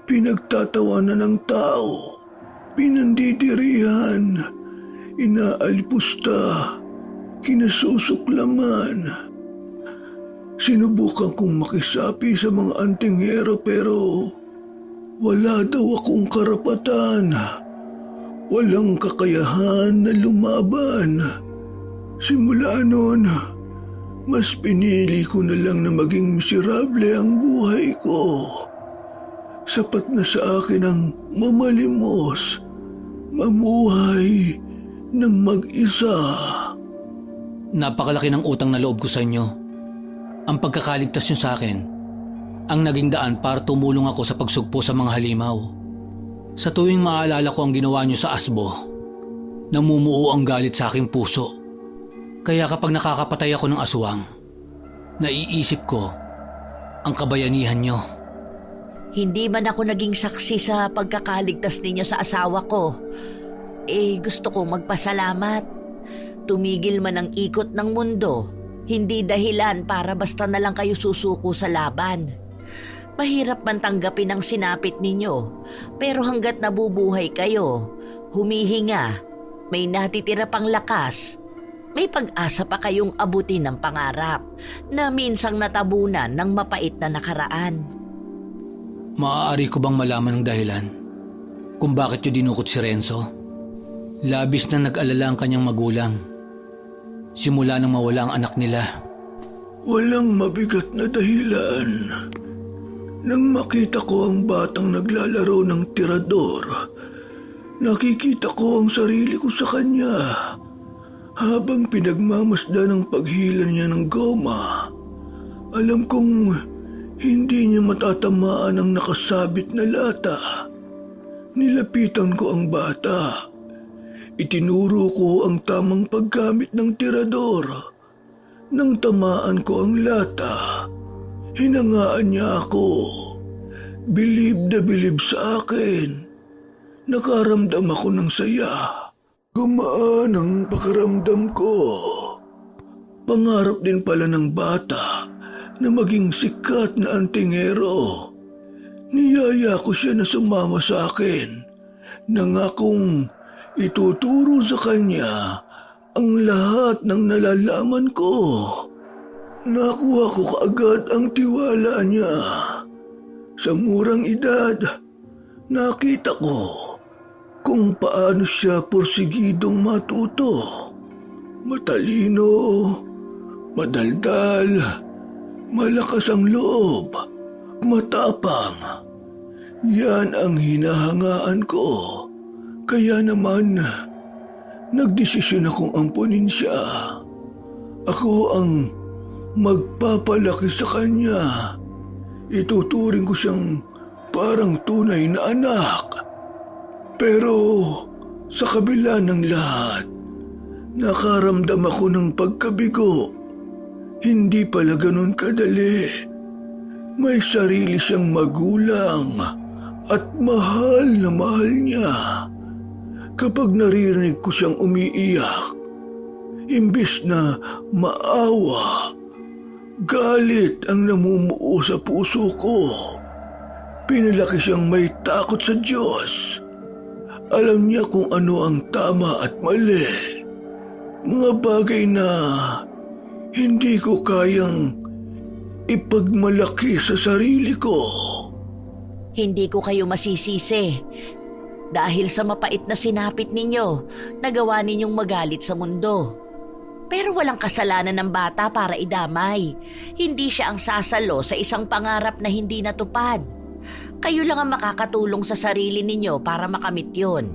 Pinagtatawanan ng tao, pinandidirihan, inaalpusta, kinasusuklaman. Sinubukan kong makisapi sa mga antinghero pero wala daw akong karapatan. Walang kakayahan na lumaban. Simula noon, mas pinili ko na lang na maging miserable ang buhay ko. Sapat na sa akin ang mamalimos, mamuhay ng mag-isa. Napakalaki ng utang na loob ko sa inyo. Ang pagkakaligtas niyo sa akin, ang naging daan para tumulong ako sa pagsugpo sa mga halimaw. Sa tuwing maalala ko ang ginawa niyo sa Asbo, namumuo ang galit sa aking puso. Kaya kapag nakakapatay ako ng aswang, naiisip ko ang kabayanihan niyo. Hindi man ako naging saksi sa pagkakaligtas ninyo sa asawa ko. Gusto kong magpasalamat. Tumigil man ang ikot ng mundo, hindi dahilan para basta na lang kayo susuko sa laban. Mahirap man tanggapin ang sinapit ninyo, pero hanggat nabubuhay kayo, humihinga, may natitira pang lakas, may pag-asa pa kayong abutin ng pangarap na minsang natabunan ng mapait na nakaraan. Maaari ko bang malaman ang dahilan kung bakit niyo dinukot si Renzo? Labis na nag-alala ang kanyang magulang simula nang mawala ang anak nila. Walang mabigat na dahilan. Nang makita ko ang batang naglalaro ng tirador, nakikita ko ang sarili ko sa kanya. Habang pinagmamasdan ang paghila niya ng goma, alam kong hindi niya matatamaan ang nakasabit na lata. Nilapitan ko ang bata. Itinuro ko ang tamang paggamit ng tirador. Nang tamaan ko ang lata, hinangaan niya ako. Bilib na bilib sa akin. Nakaramdam ako ng saya. Gumaan ang pakiramdam ko. Pangarap din pala ng bata na maging sikat na antingero. Niyaya ko siya na sumama sa akin. Nangakong ituturo sa kanya ang lahat ng nalalaman ko. Nakuha ko kaagad ang tiwala niya. Sa murang edad, nakita ko kung paano siya porsigidong matuto. Matalino, madaldal, malakas ang loob, matapang. Yan ang hinahangaan ko. Kaya naman, nagdesisyon akong ampunin siya. Ako ang magpapalaki sa kanya. Ituturing ko siyang parang tunay na anak. Pero sa kabila ng lahat, nakaramdam ako ng pagkabigo. Hindi pala ganun kadali. May sarili siyang magulang at mahal na mahal niya. Kapag naririnig ko siyang umiiyak, imbis na maawa, galit ang namumuo sa puso ko. Pinalaki siyang may takot sa Diyos. Alam niya kung ano ang tama at mali. Mga bagay na hindi ko kayang ipagmalaki sa sarili ko. Hindi ko kayo masisisi. Dahil sa mapait na sinapit ninyo, nagawa ninyong magalit sa mundo. Pero walang kasalanan ng bata para idamay. Hindi siya ang sasalo sa isang pangarap na hindi natupad. Kayo lang ang makakatulong sa sarili ninyo para makamit yun.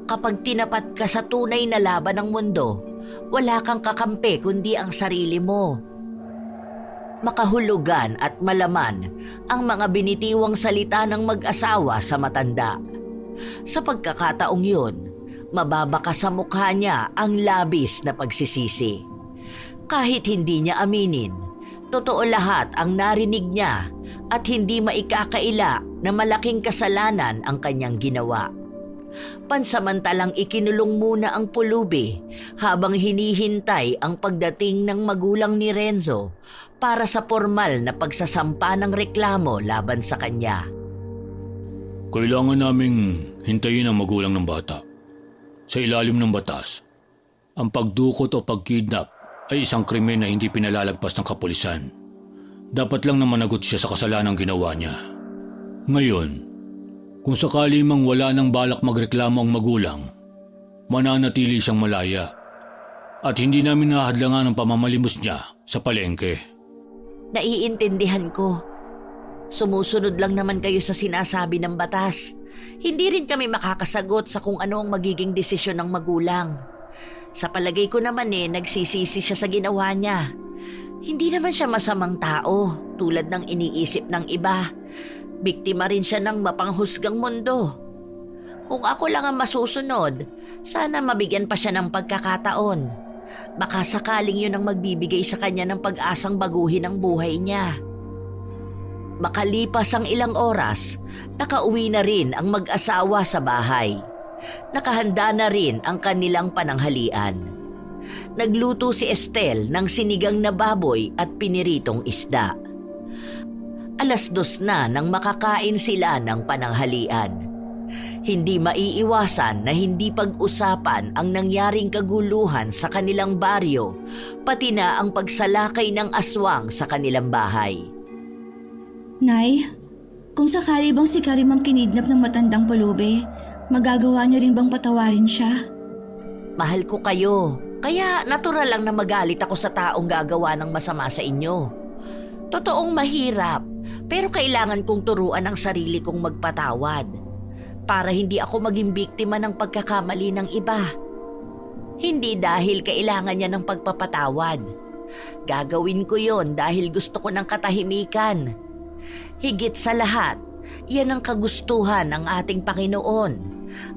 Kapag tinapat ka sa tunay na laban ng mundo, wala kang kakampi kundi ang sarili mo. Makahulugan at malaman ang mga binitiwang salita ng mag-asawa sa matanda. Sa pagkakataong yun, mababaka sa mukha niya ang labis na pagsisisi. Kahit hindi niya aminin, totoo lahat ang narinig niya at hindi maikakaila na malaking kasalanan ang kanyang ginawa. Pansamantalang ikinulong muna ang pulubi habang hinihintay ang pagdating ng magulang ni Renzo para sa formal na pagsasampa ng reklamo laban sa kanya. Kailangan naming hintayin ang magulang ng bata. Sa ilalim ng batas, ang pagdukot o pagkidnap ay isang krimen na hindi pinalalagpas ng kapulisan. Dapat lang na managot siya sa kasalanang ginawa niya. Ngayon, kung sakali mang wala ng balak magreklamo ang magulang, mananatili siyang malaya at hindi namin nahadlangan ang pamamalimos niya sa palengke. Naiintindihan ko. Sumusunod lang naman kayo sa sinasabi ng batas. Hindi rin kami makakasagot sa kung ano ang magiging desisyon ng magulang. Sa palagay ko naman nagsisisi siya sa ginawa niya. Hindi naman siya masamang tao tulad ng iniisip ng iba. Biktima rin siya ng mapanghusgang mundo. Kung ako lang ang masusunod, sana mabigyan pa siya ng pagkakataon. Baka sakaling yun ang magbibigay sa kanya ng pag-asang baguhin ang buhay niya. Makalipas ang ilang oras, nakauwi na rin ang mag-asawa sa bahay. Nakahanda na rin ang kanilang pananghalian. Nagluto si Estel ng sinigang na baboy at piniritong isda. 2:00 na nang makakain sila ng pananghalian. Hindi maiiwasan na hindi pag-usapan ang nangyaring kaguluhan sa kanilang baryo, pati na ang pagsalakay ng aswang sa kanilang bahay. Nay, kung sakali bang si Karim ang kinidnap ng matandang pulubi, magagawa niyo rin bang patawarin siya? Mahal ko kayo, kaya natural lang na magalit ako sa taong gagawa ng masama sa inyo. Totoong mahirap, pero kailangan kong turuan ang sarili kong magpatawad para hindi ako maging biktima ng pagkakamali ng iba. Hindi dahil kailangan niya ng pagpapatawad. Gagawin ko yon dahil gusto ko ng katahimikan. Higit sa lahat, yan ang kagustuhan ng ating Panginoon.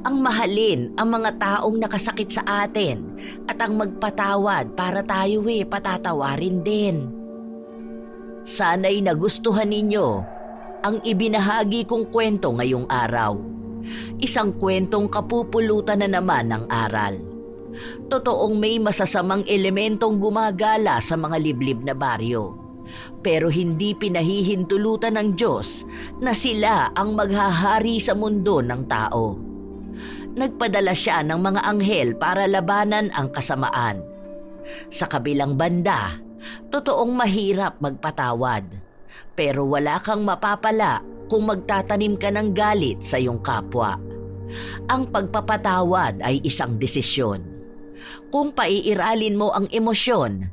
Ang mahalin ang mga taong nakasakit sa atin at ang magpatawad para tayo patatawarin din. Sana'y nagustuhan ninyo ang ibinahagi kong kwento ngayong araw. Isang kwentong kapupulutan na naman ng aral. Totoong may masasamang elementong gumagala sa mga liblib na baryo. Pero hindi pinahihintulutan ng Diyos na sila ang maghahari sa mundo ng tao. Nagpadala siya ng mga anghel para labanan ang kasamaan. Sa kabilang banda, totoong mahirap magpatawad. Pero wala kang mapapala kung magtatanim ka ng galit sa iyong kapwa. Ang pagpapatawad ay isang desisyon. Kung paiiralin mo ang emosyon,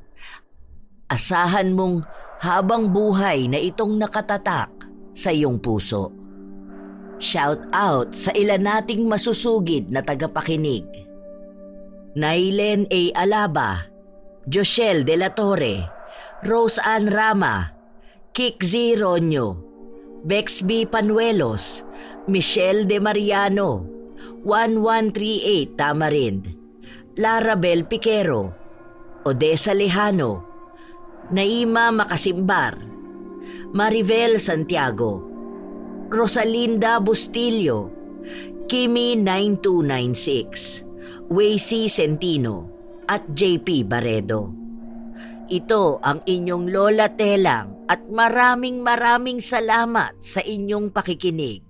asahan mong habang buhay na itong nakatatak sa iyong puso. Shout out sa ilan nating masusugid na tagapakinig. Nailen A. Alaba, Joshel De La Torre, Rose Ann Rama, Kik Z. Ronyo, Bex B. Panuelos, Michelle De Mariano, 1138 Tamarind, Larabel Piquero, Odessa Lejano, Naima Makasimbar, Maribel Santiago, Rosalinda Bustillo, Kimi 9296, Wacy Centino, at JP Baredo. Ito ang inyong Lola Telang at maraming salamat sa inyong pakikinig.